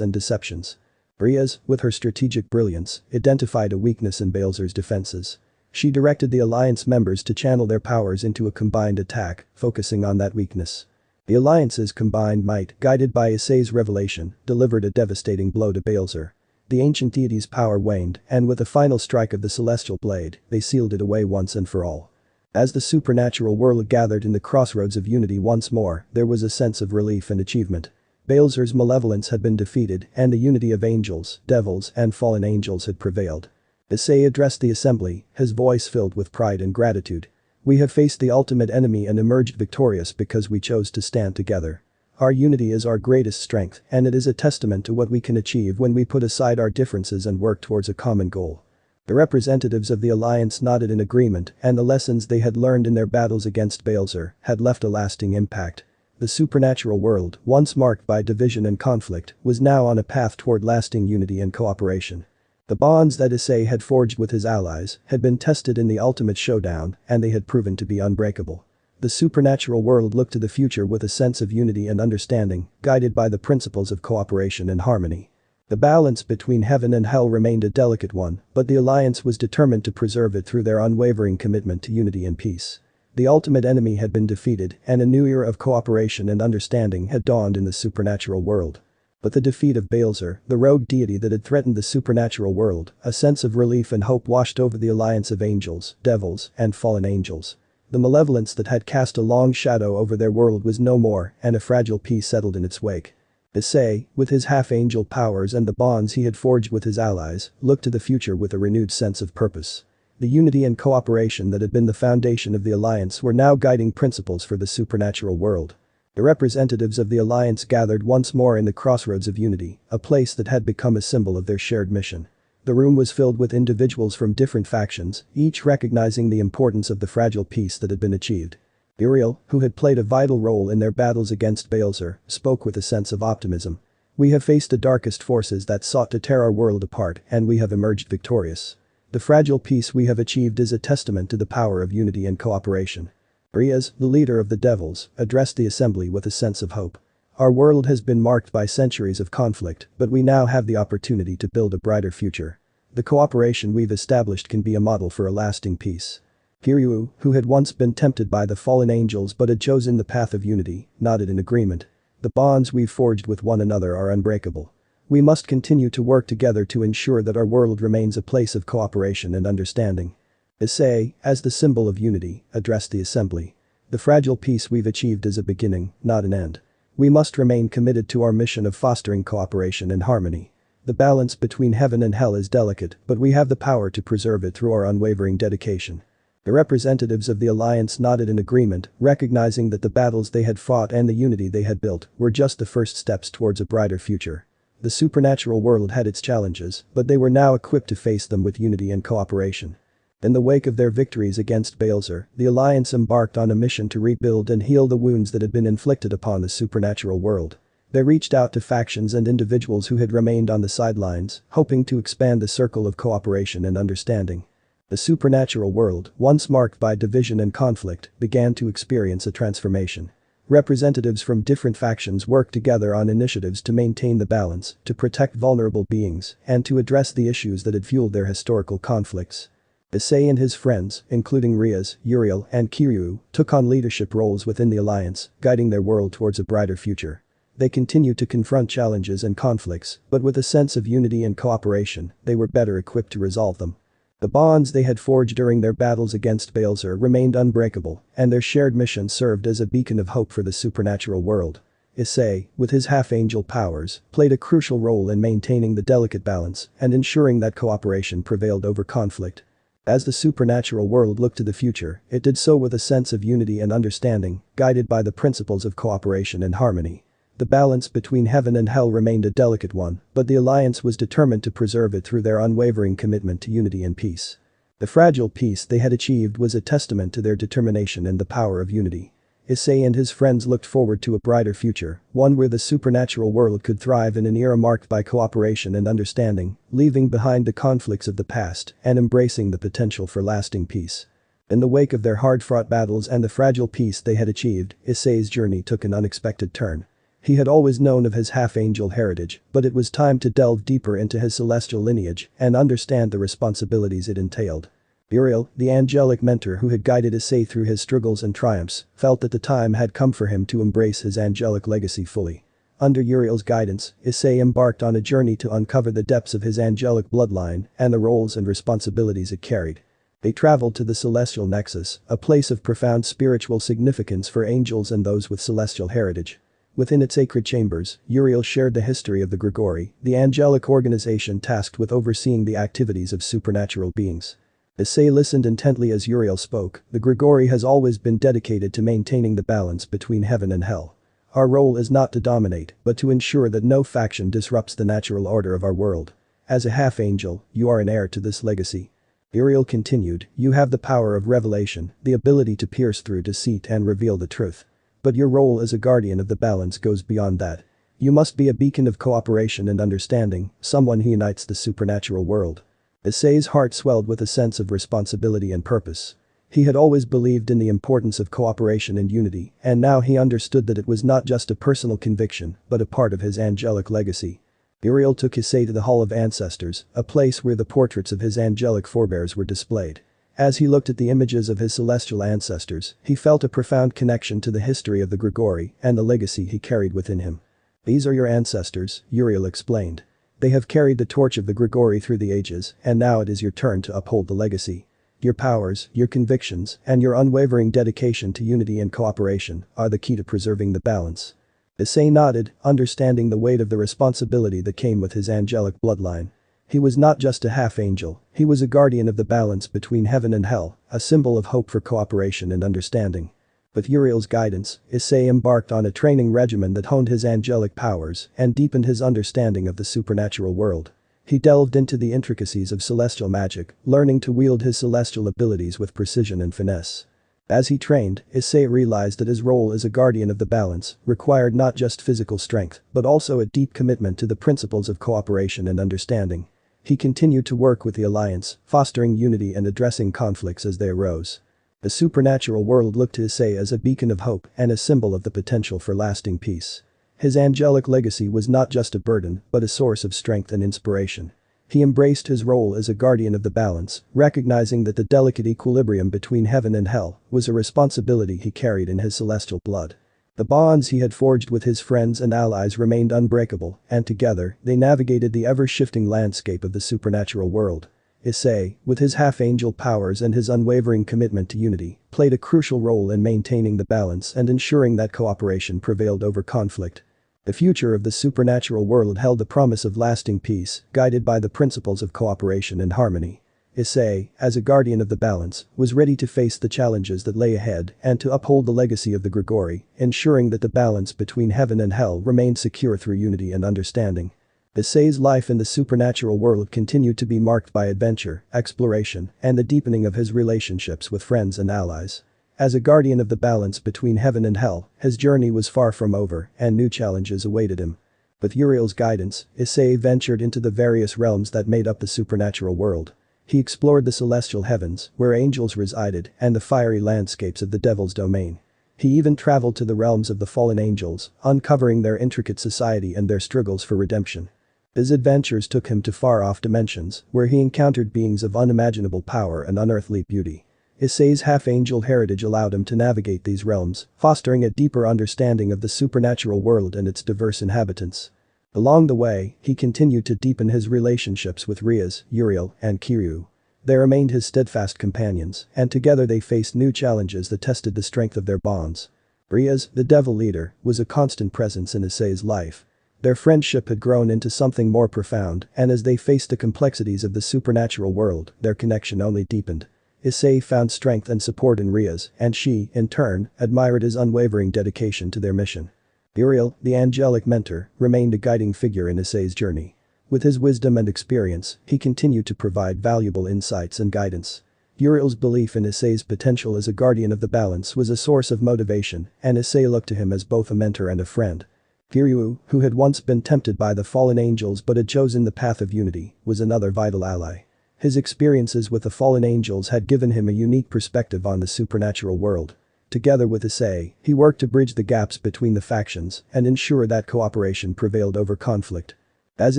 Speaker 1: and deceptions. Rias, with her strategic brilliance, identified a weakness in Balzer's defenses. She directed the alliance members to channel their powers into a combined attack, focusing on that weakness. The alliance's combined might, guided by Issei's revelation, delivered a devastating blow to Balzer. The ancient deity's power waned, and with a final strike of the celestial blade, they sealed it away once and for all. As the supernatural world gathered in the crossroads of unity once more, there was a sense of relief and achievement. Balzer's malevolence had been defeated, and the unity of angels, devils, and fallen angels had prevailed. Issei addressed the assembly, his voice filled with pride and gratitude. "We have faced the ultimate enemy and emerged victorious because we chose to stand together. Our unity is our greatest strength, and it is a testament to what we can achieve when we put aside our differences and work towards a common goal." The representatives of the alliance nodded in agreement, and the lessons they had learned in their battles against Balzer had left a lasting impact. The supernatural world, once marked by division and conflict, was now on a path toward lasting unity and cooperation. The bonds that Issei had forged with his allies had been tested in the ultimate showdown, and they had proven to be unbreakable. The supernatural world looked to the future with a sense of unity and understanding, guided by the principles of cooperation and harmony. The balance between heaven and hell remained a delicate one, but the alliance was determined to preserve it through their unwavering commitment to unity and peace. The ultimate enemy had been defeated, and a new era of cooperation and understanding had dawned in the supernatural world. But the defeat of Balzer, the rogue deity that had threatened the supernatural world, a sense of relief and hope washed over the alliance of angels, devils, and fallen angels. The malevolence that had cast a long shadow over their world was no more, and a fragile peace settled in its wake. Issei, with his half-angel powers and the bonds he had forged with his allies, looked to the future with a renewed sense of purpose. The unity and cooperation that had been the foundation of the alliance were now guiding principles for the supernatural world. The representatives of the alliance gathered once more in the crossroads of unity, a place that had become a symbol of their shared mission. The room was filled with individuals from different factions, each recognizing the importance of the fragile peace that had been achieved. Uriel, who had played a vital role in their battles against Balzer, spoke with a sense of optimism. "We have faced the darkest forces that sought to tear our world apart, and we have emerged victorious. The fragile peace we have achieved is a testament to the power of unity and cooperation." Rias, the leader of the devils, addressed the assembly with a sense of hope. "Our world has been marked by centuries of conflict, but we now have the opportunity to build a brighter future. The cooperation we've established can be a model for a lasting peace." Kiryu, who had once been tempted by the fallen angels but had chosen the path of unity, nodded in agreement. "The bonds we've forged with one another are unbreakable. We must continue to work together to ensure that our world remains a place of cooperation and understanding." Issei, as the symbol of unity, addressed the assembly. "The fragile peace we've achieved is a beginning, not an end. We must remain committed to our mission of fostering cooperation and harmony. The balance between heaven and hell is delicate, but we have the power to preserve it through our unwavering dedication." The representatives of the alliance nodded in agreement, recognizing that the battles they had fought and the unity they had built were just the first steps towards a brighter future. The supernatural world had its challenges, but they were now equipped to face them with unity and cooperation. In the wake of their victories against Balzer, the alliance embarked on a mission to rebuild and heal the wounds that had been inflicted upon the supernatural world. They reached out to factions and individuals who had remained on the sidelines, hoping to expand the circle of cooperation and understanding. The supernatural world, once marked by division and conflict, began to experience a transformation. Representatives from different factions worked together on initiatives to maintain the balance, to protect vulnerable beings, and to address the issues that had fueled their historical conflicts. Issei and his friends, including Rias, Uriel, and Kiryu, took on leadership roles within the alliance, guiding their world towards a brighter future. They continued to confront challenges and conflicts, but with a sense of unity and cooperation, they were better equipped to resolve them. The bonds they had forged during their battles against Balzer remained unbreakable, and their shared mission served as a beacon of hope for the supernatural world. Issei, with his half-angel powers, played a crucial role in maintaining the delicate balance and ensuring that cooperation prevailed over conflict. As the supernatural world looked to the future, it did so with a sense of unity and understanding, guided by the principles of cooperation and harmony. The balance between heaven and hell remained a delicate one, but the alliance was determined to preserve it through their unwavering commitment to unity and peace. The fragile peace they had achieved was a testament to their determination and the power of unity. Issei and his friends looked forward to a brighter future, one where the supernatural world could thrive in an era marked by cooperation and understanding, leaving behind the conflicts of the past and embracing the potential for lasting peace. In the wake of their hard-fought battles and the fragile peace they had achieved, Issei's journey took an unexpected turn. He had always known of his half-angel heritage, but it was time to delve deeper into his celestial lineage and understand the responsibilities it entailed. Uriel, the angelic mentor who had guided Issei through his struggles and triumphs, felt that the time had come for him to embrace his angelic legacy fully. Under Uriel's guidance, Issei embarked on a journey to uncover the depths of his angelic bloodline and the roles and responsibilities it carried. They traveled to the Celestial Nexus, a place of profound spiritual significance for angels and those with celestial heritage. Within its sacred chambers, Uriel shared the history of the Grigori, the angelic organization tasked with overseeing the activities of supernatural beings. Issei listened intently as Uriel spoke. The Grigori has always been dedicated to maintaining the balance between heaven and hell. Our role is not to dominate, but to ensure that no faction disrupts the natural order of our world. As a half-angel, you are an heir to this legacy. Uriel continued, you have the power of revelation, the ability to pierce through deceit and reveal the truth. But your role as a guardian of the balance goes beyond that. You must be a beacon of cooperation and understanding, someone who unites the supernatural world. Issei's heart swelled with a sense of responsibility and purpose. He had always believed in the importance of cooperation and unity, and now he understood that it was not just a personal conviction, but a part of his angelic legacy. Uriel took Issei to the Hall of Ancestors, a place where the portraits of his angelic forebears were displayed. As he looked at the images of his celestial ancestors, he felt a profound connection to the history of the Grigori and the legacy he carried within him. These are your ancestors, Uriel explained. They have carried the torch of the Grigori through the ages, and now it is your turn to uphold the legacy. Your powers, your convictions, and your unwavering dedication to unity and cooperation are the key to preserving the balance. Issei nodded, understanding the weight of the responsibility that came with his angelic bloodline. He was not just a half-angel, he was a guardian of the balance between heaven and hell, a symbol of hope for cooperation and understanding. With Uriel's guidance, Issei embarked on a training regimen that honed his angelic powers and deepened his understanding of the supernatural world. He delved into the intricacies of celestial magic, learning to wield his celestial abilities with precision and finesse. As he trained, Issei realized that his role as a guardian of the balance required not just physical strength, but also a deep commitment to the principles of cooperation and understanding. He continued to work with the Alliance, fostering unity and addressing conflicts as they arose. The supernatural world looked to Issei as a beacon of hope and a symbol of the potential for lasting peace. His angelic legacy was not just a burden, but a source of strength and inspiration. He embraced his role as a guardian of the balance, recognizing that the delicate equilibrium between heaven and hell was a responsibility he carried in his celestial blood. The bonds he had forged with his friends and allies remained unbreakable, and together, they navigated the ever-shifting landscape of the supernatural world. Issei, with his half-angel powers and his unwavering commitment to unity, played a crucial role in maintaining the balance and ensuring that cooperation prevailed over conflict. The future of the supernatural world held the promise of lasting peace, guided by the principles of cooperation and harmony. Issei, as a guardian of the balance, was ready to face the challenges that lay ahead and to uphold the legacy of the Grigori, ensuring that the balance between heaven and hell remained secure through unity and understanding. Issei's life in the supernatural world continued to be marked by adventure, exploration, and the deepening of his relationships with friends and allies. As a guardian of the balance between heaven and hell, his journey was far from over, and new challenges awaited him. With Uriel's guidance, Issei ventured into the various realms that made up the supernatural world. He explored the celestial heavens, where angels resided, and the fiery landscapes of the devil's domain. He even traveled to the realms of the fallen angels, uncovering their intricate society and their struggles for redemption. His adventures took him to far-off dimensions, where he encountered beings of unimaginable power and unearthly beauty. Issei's half-angel heritage allowed him to navigate these realms, fostering a deeper understanding of the supernatural world and its diverse inhabitants. Along the way, he continued to deepen his relationships with Riaz, Uriel, and Kiryu. They remained his steadfast companions, and together they faced new challenges that tested the strength of their bonds. Riaz, the devil leader, was a constant presence in Issei's life. Their friendship had grown into something more profound, and as they faced the complexities of the supernatural world, their connection only deepened. Issei found strength and support in Ria's, and she, in turn, admired his unwavering dedication to their mission. Uriel, the angelic mentor, remained a guiding figure in Issei's journey. With his wisdom and experience, he continued to provide valuable insights and guidance. Uriel's belief in Issei's potential as a guardian of the balance was a source of motivation, and Issei looked to him as both a mentor and a friend. Kiryu, who had once been tempted by the fallen angels but had chosen the path of unity, was another vital ally. His experiences with the fallen angels had given him a unique perspective on the supernatural world. Together with Isay, he worked to bridge the gaps between the factions and ensure that cooperation prevailed over conflict. As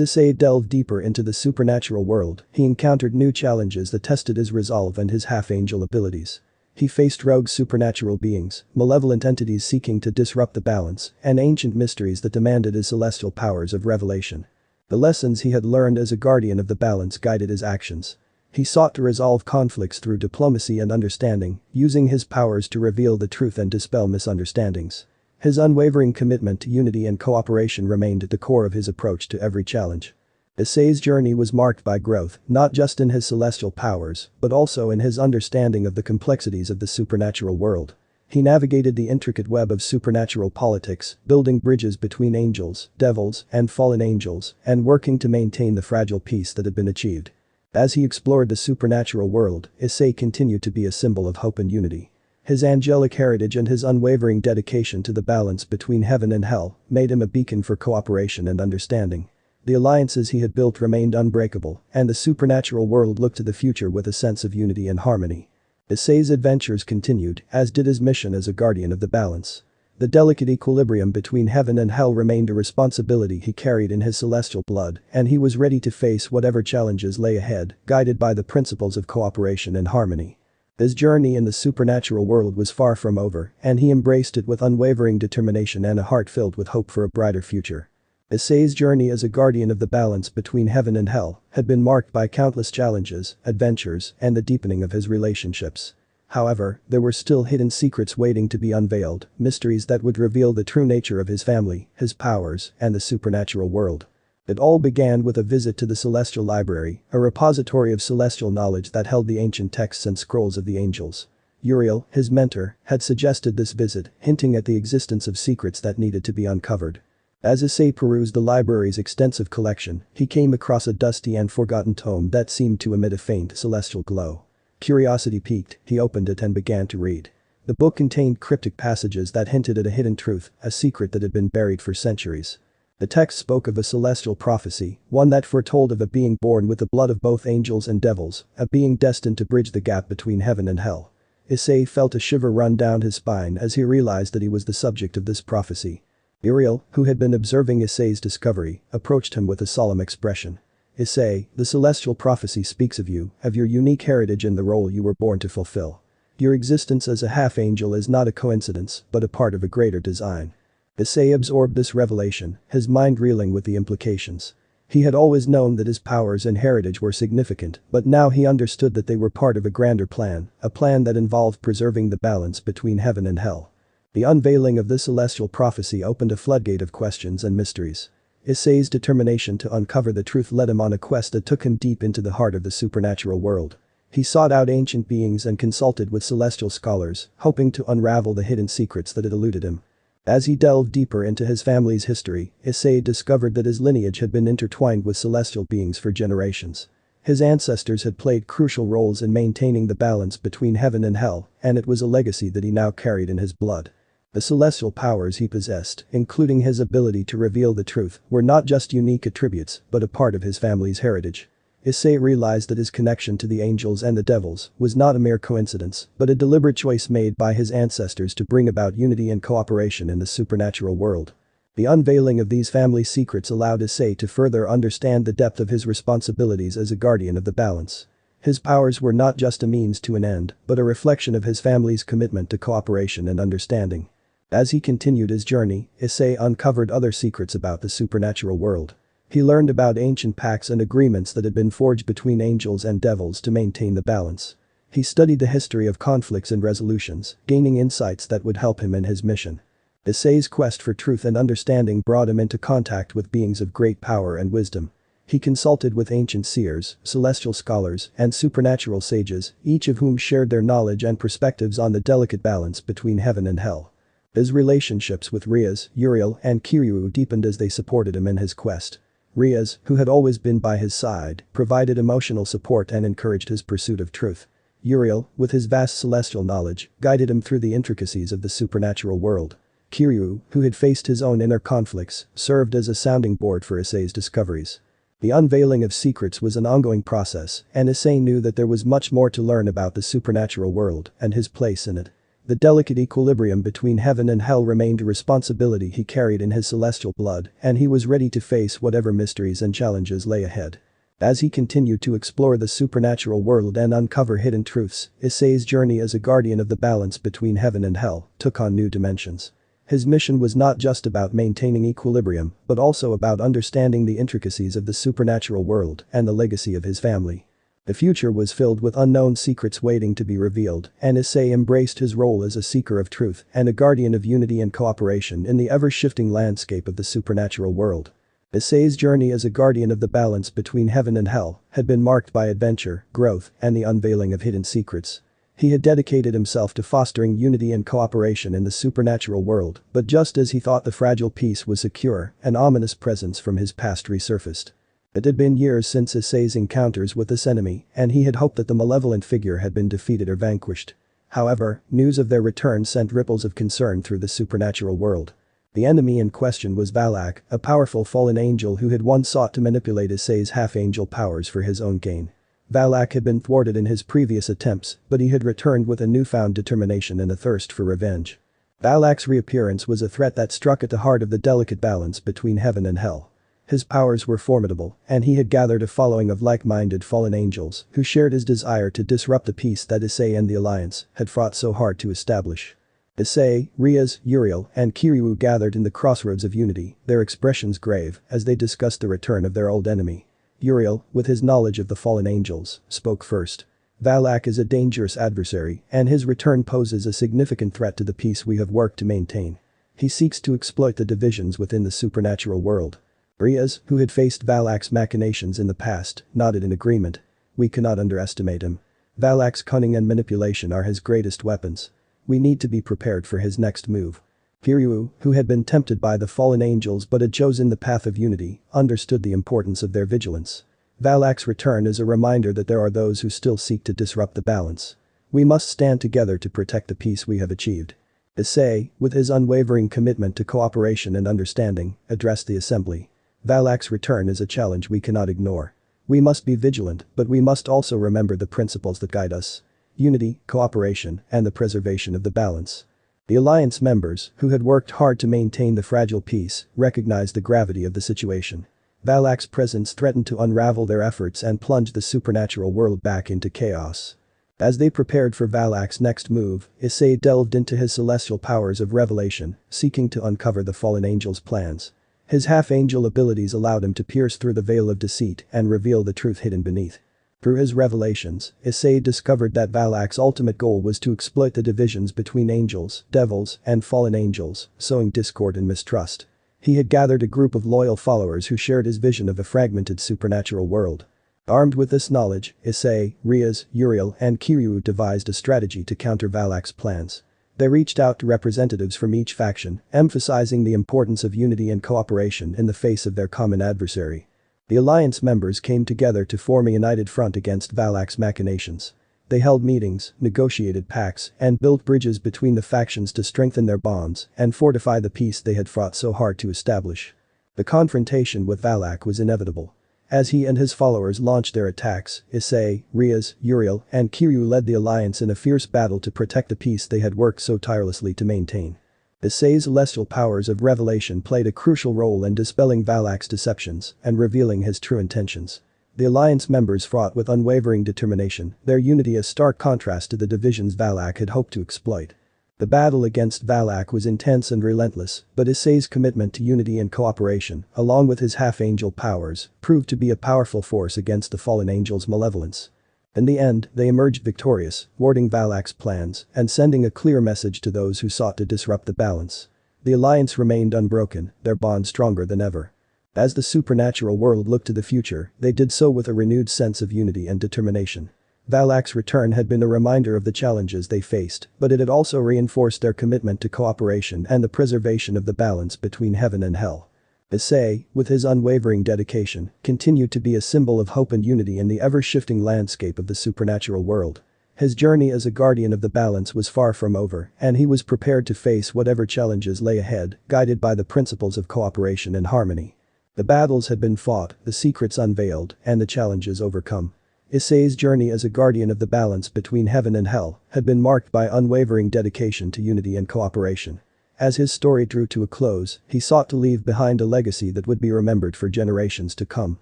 Speaker 1: Isay delved deeper into the supernatural world, he encountered new challenges that tested his resolve and his half-angel abilities. He faced rogue supernatural beings, malevolent entities seeking to disrupt the balance, and ancient mysteries that demanded his celestial powers of revelation. The lessons he had learned as a guardian of the balance guided his actions. He sought to resolve conflicts through diplomacy and understanding, using his powers to reveal the truth and dispel misunderstandings. His unwavering commitment to unity and cooperation remained at the core of his approach to every challenge. Issei's journey was marked by growth, not just in his celestial powers, but also in his understanding of the complexities of the supernatural world. He navigated the intricate web of supernatural politics, building bridges between angels, devils, and fallen angels, and working to maintain the fragile peace that had been achieved. As he explored the supernatural world, Issei continued to be a symbol of hope and unity. His angelic heritage and his unwavering dedication to the balance between heaven and hell made him a beacon for cooperation and understanding. The alliances he had built remained unbreakable, and the supernatural world looked to the future with a sense of unity and harmony. Issei's adventures continued, as did his mission as a guardian of the balance. The delicate equilibrium between heaven and hell remained a responsibility he carried in his celestial blood, and he was ready to face whatever challenges lay ahead, guided by the principles of cooperation and harmony. His journey in the supernatural world was far from over, and he embraced it with unwavering determination and a heart filled with hope for a brighter future. Issei's journey as a guardian of the balance between heaven and hell had been marked by countless challenges, adventures, and the deepening of his relationships. However, there were still hidden secrets waiting to be unveiled, mysteries that would reveal the true nature of his family, his powers, and the supernatural world. It all began with a visit to the Celestial Library, a repository of celestial knowledge that held the ancient texts and scrolls of the angels. Uriel, his mentor, had suggested this visit, hinting at the existence of secrets that needed to be uncovered. As Issei perused the library's extensive collection, he came across a dusty and forgotten tome that seemed to emit a faint celestial glow. Curiosity piqued, he opened it and began to read. The book contained cryptic passages that hinted at a hidden truth, a secret that had been buried for centuries. The text spoke of a celestial prophecy, one that foretold of a being born with the blood of both angels and devils, a being destined to bridge the gap between heaven and hell. Issei felt a shiver run down his spine as he realized that he was the subject of this prophecy. Uriel, who had been observing Issei's discovery, approached him with a solemn expression. Issei, the celestial prophecy speaks of you, of your unique heritage and the role you were born to fulfill. Your existence as a half-angel is not a coincidence, but a part of a greater design. Issei absorbed this revelation, his mind reeling with the implications. He had always known that his powers and heritage were significant, but now he understood that they were part of a grander plan, a plan that involved preserving the balance between heaven and hell. The unveiling of this celestial prophecy opened a floodgate of questions and mysteries. Issei's determination to uncover the truth led him on a quest that took him deep into the heart of the supernatural world. He sought out ancient beings and consulted with celestial scholars, hoping to unravel the hidden secrets that had eluded him. As he delved deeper into his family's history, Issei discovered that his lineage had been intertwined with celestial beings for generations. His ancestors had played crucial roles in maintaining the balance between heaven and hell, and it was a legacy that he now carried in his blood. The celestial powers he possessed, including his ability to reveal the truth, were not just unique attributes, but a part of his family's heritage. Issei realized that his connection to the angels and the devils was not a mere coincidence, but a deliberate choice made by his ancestors to bring about unity and cooperation in the supernatural world. The unveiling of these family secrets allowed Issei to further understand the depth of his responsibilities as a guardian of the balance. His powers were not just a means to an end, but a reflection of his family's commitment to cooperation and understanding. As he continued his journey, Issei uncovered other secrets about the supernatural world. He learned about ancient pacts and agreements that had been forged between angels and devils to maintain the balance. He studied the history of conflicts and resolutions, gaining insights that would help him in his mission. Issei's quest for truth and understanding brought him into contact with beings of great power and wisdom. He consulted with ancient seers, celestial scholars, and supernatural sages, each of whom shared their knowledge and perspectives on the delicate balance between heaven and hell. His relationships with Rias, Uriel, and Kiryu deepened as they supported him in his quest. Rias, who had always been by his side, provided emotional support and encouraged his pursuit of truth. Uriel, with his vast celestial knowledge, guided him through the intricacies of the supernatural world. Kiryu, who had faced his own inner conflicts, served as a sounding board for Issei's discoveries. The unveiling of secrets was an ongoing process, and Issei knew that there was much more to learn about the supernatural world and his place in it. The delicate equilibrium between heaven and hell remained a responsibility he carried in his celestial blood, and he was ready to face whatever mysteries and challenges lay ahead. As he continued to explore the supernatural world and uncover hidden truths, Issei's journey as a guardian of the balance between heaven and hell took on new dimensions. His mission was not just about maintaining equilibrium, but also about understanding the intricacies of the supernatural world and the legacy of his family. The future was filled with unknown secrets waiting to be revealed, and Issei embraced his role as a seeker of truth and a guardian of unity and cooperation in the ever-shifting landscape of the supernatural world. Issei's journey as a guardian of the balance between heaven and hell had been marked by adventure, growth, and the unveiling of hidden secrets. He had dedicated himself to fostering unity and cooperation in the supernatural world, but just as he thought the fragile peace was secure, an ominous presence from his past resurfaced. It had been years since Issei's encounters with this enemy, and he had hoped that the malevolent figure had been defeated or vanquished. However, news of their return sent ripples of concern through the supernatural world. The enemy in question was Valak, a powerful fallen angel who had once sought to manipulate Issei's half-angel powers for his own gain. Valak had been thwarted in his previous attempts, but he had returned with a newfound determination and a thirst for revenge. Valak's reappearance was a threat that struck at the heart of the delicate balance between heaven and hell. His powers were formidable, and he had gathered a following of like-minded fallen angels who shared his desire to disrupt the peace that Issei and the Alliance had fought so hard to establish. Issei, Rias, Uriel, and Kiryu gathered in the crossroads of unity, their expressions grave as they discussed the return of their old enemy. Uriel, with his knowledge of the fallen angels, spoke first. Valak is a dangerous adversary, and his return poses a significant threat to the peace we have worked to maintain. He seeks to exploit the divisions within the supernatural world. Rias, who had faced Valak's machinations in the past, nodded in agreement. We cannot underestimate him. Valak's cunning and manipulation are his greatest weapons. We need to be prepared for his next move. Kiryu, who had been tempted by the fallen angels but had chosen the path of unity, understood the importance of their vigilance. Valak's return is a reminder that there are those who still seek to disrupt the balance. We must stand together to protect the peace we have achieved. Issei, with his unwavering commitment to cooperation and understanding, addressed the assembly. Valak's return is a challenge we cannot ignore. We must be vigilant, but we must also remember the principles that guide us. Unity, cooperation, and the preservation of the balance. The Alliance members, who had worked hard to maintain the fragile peace, recognized the gravity of the situation. Valak's presence threatened to unravel their efforts and plunge the supernatural world back into chaos. As they prepared for Valak's next move, Issei delved into his celestial powers of revelation, seeking to uncover the fallen angel's plans. His half-angel abilities allowed him to pierce through the veil of deceit and reveal the truth hidden beneath. Through his revelations, Issei discovered that Valak's ultimate goal was to exploit the divisions between angels, devils, and fallen angels, sowing discord and mistrust. He had gathered a group of loyal followers who shared his vision of a fragmented supernatural world. Armed with this knowledge, Issei, Rias, Uriel, and Kiryu devised a strategy to counter Valak's plans. They reached out to representatives from each faction, emphasizing the importance of unity and cooperation in the face of their common adversary. The Alliance members came together to form a united front against Valak's machinations. They held meetings, negotiated pacts, and built bridges between the factions to strengthen their bonds and fortify the peace they had fought so hard to establish. The confrontation with Valak was inevitable. As he and his followers launched their attacks, Issei, Rias, Uriel, and Kiryu led the Alliance in a fierce battle to protect the peace they had worked so tirelessly to maintain. Issei's celestial powers of revelation played a crucial role in dispelling Valak's deceptions and revealing his true intentions. The Alliance members fought with unwavering determination, their unity a stark contrast to the divisions Valak had hoped to exploit. The battle against Valak was intense and relentless, but Issei's commitment to unity and cooperation, along with his half-angel powers, proved to be a powerful force against the fallen angel's malevolence. In the end, they emerged victorious, thwarting Valak's plans and sending a clear message to those who sought to disrupt the balance. The alliance remained unbroken, their bond stronger than ever. As the supernatural world looked to the future, they did so with a renewed sense of unity and determination. Valak's return had been a reminder of the challenges they faced, but it had also reinforced their commitment to cooperation and the preservation of the balance between heaven and hell. Isay, with his unwavering dedication, continued to be a symbol of hope and unity in the ever-shifting landscape of the supernatural world. His journey as a guardian of the balance was far from over, and he was prepared to face whatever challenges lay ahead, guided by the principles of cooperation and harmony. The battles had been fought, the secrets unveiled, and the challenges overcome. Issei's journey as a guardian of the balance between heaven and hell had been marked by unwavering dedication to unity and cooperation. As his story drew to a close, he sought to leave behind a legacy that would be remembered for generations to come.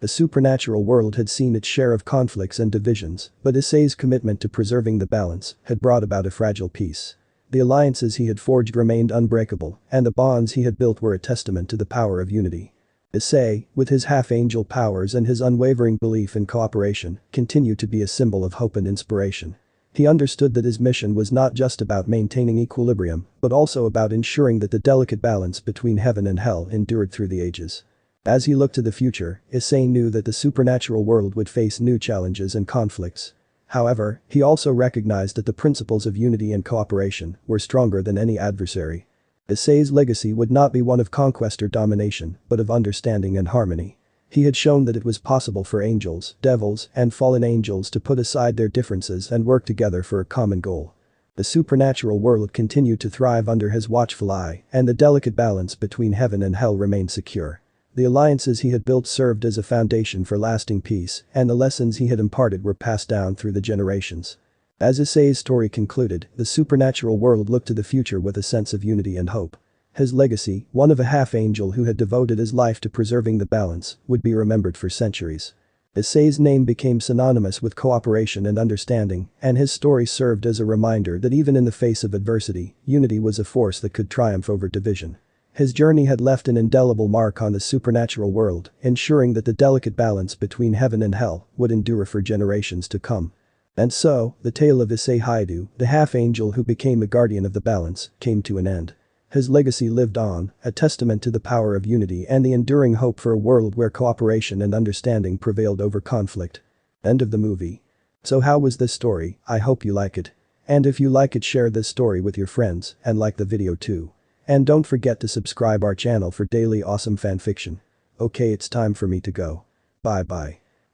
Speaker 1: The supernatural world had seen its share of conflicts and divisions, but Issei's commitment to preserving the balance had brought about a fragile peace. The alliances he had forged remained unbreakable, and the bonds he had built were a testament to the power of unity. Isay, with his half-angel powers and his unwavering belief in cooperation, continued to be a symbol of hope and inspiration. He understood that his mission was not just about maintaining equilibrium, but also about ensuring that the delicate balance between heaven and hell endured through the ages. As he looked to the future, Isay knew that the supernatural world would face new challenges and conflicts. However, he also recognized that the principles of unity and cooperation were stronger than any adversary. Issei's legacy would not be one of conquest or domination, but of understanding and harmony. He had shown that it was possible for angels, devils, and fallen angels to put aside their differences and work together for a common goal. The supernatural world continued to thrive under his watchful eye, and the delicate balance between heaven and hell remained secure. The alliances he had built served as a foundation for lasting peace, and the lessons he had imparted were passed down through the generations. As Issei's story concluded, the supernatural world looked to the future with a sense of unity and hope. His legacy, one of a half-angel who had devoted his life to preserving the balance, would be remembered for centuries. Issei's name became synonymous with cooperation and understanding, and his story served as a reminder that even in the face of adversity, unity was a force that could triumph over division. His journey had left an indelible mark on the supernatural world, ensuring that the delicate balance between heaven and hell would endure for generations to come. And so, the tale of Issei Haidu, the half-angel who became a guardian of the balance, came to an end. His legacy lived on, a testament to the power of unity and the enduring hope for a world where cooperation and understanding prevailed over conflict. End of the movie. So how was this story? I hope you like it. And if you like it, share this story with your friends and like the video too. And don't forget to subscribe our channel for daily awesome fanfiction. Okay, it's time for me to go. Bye bye.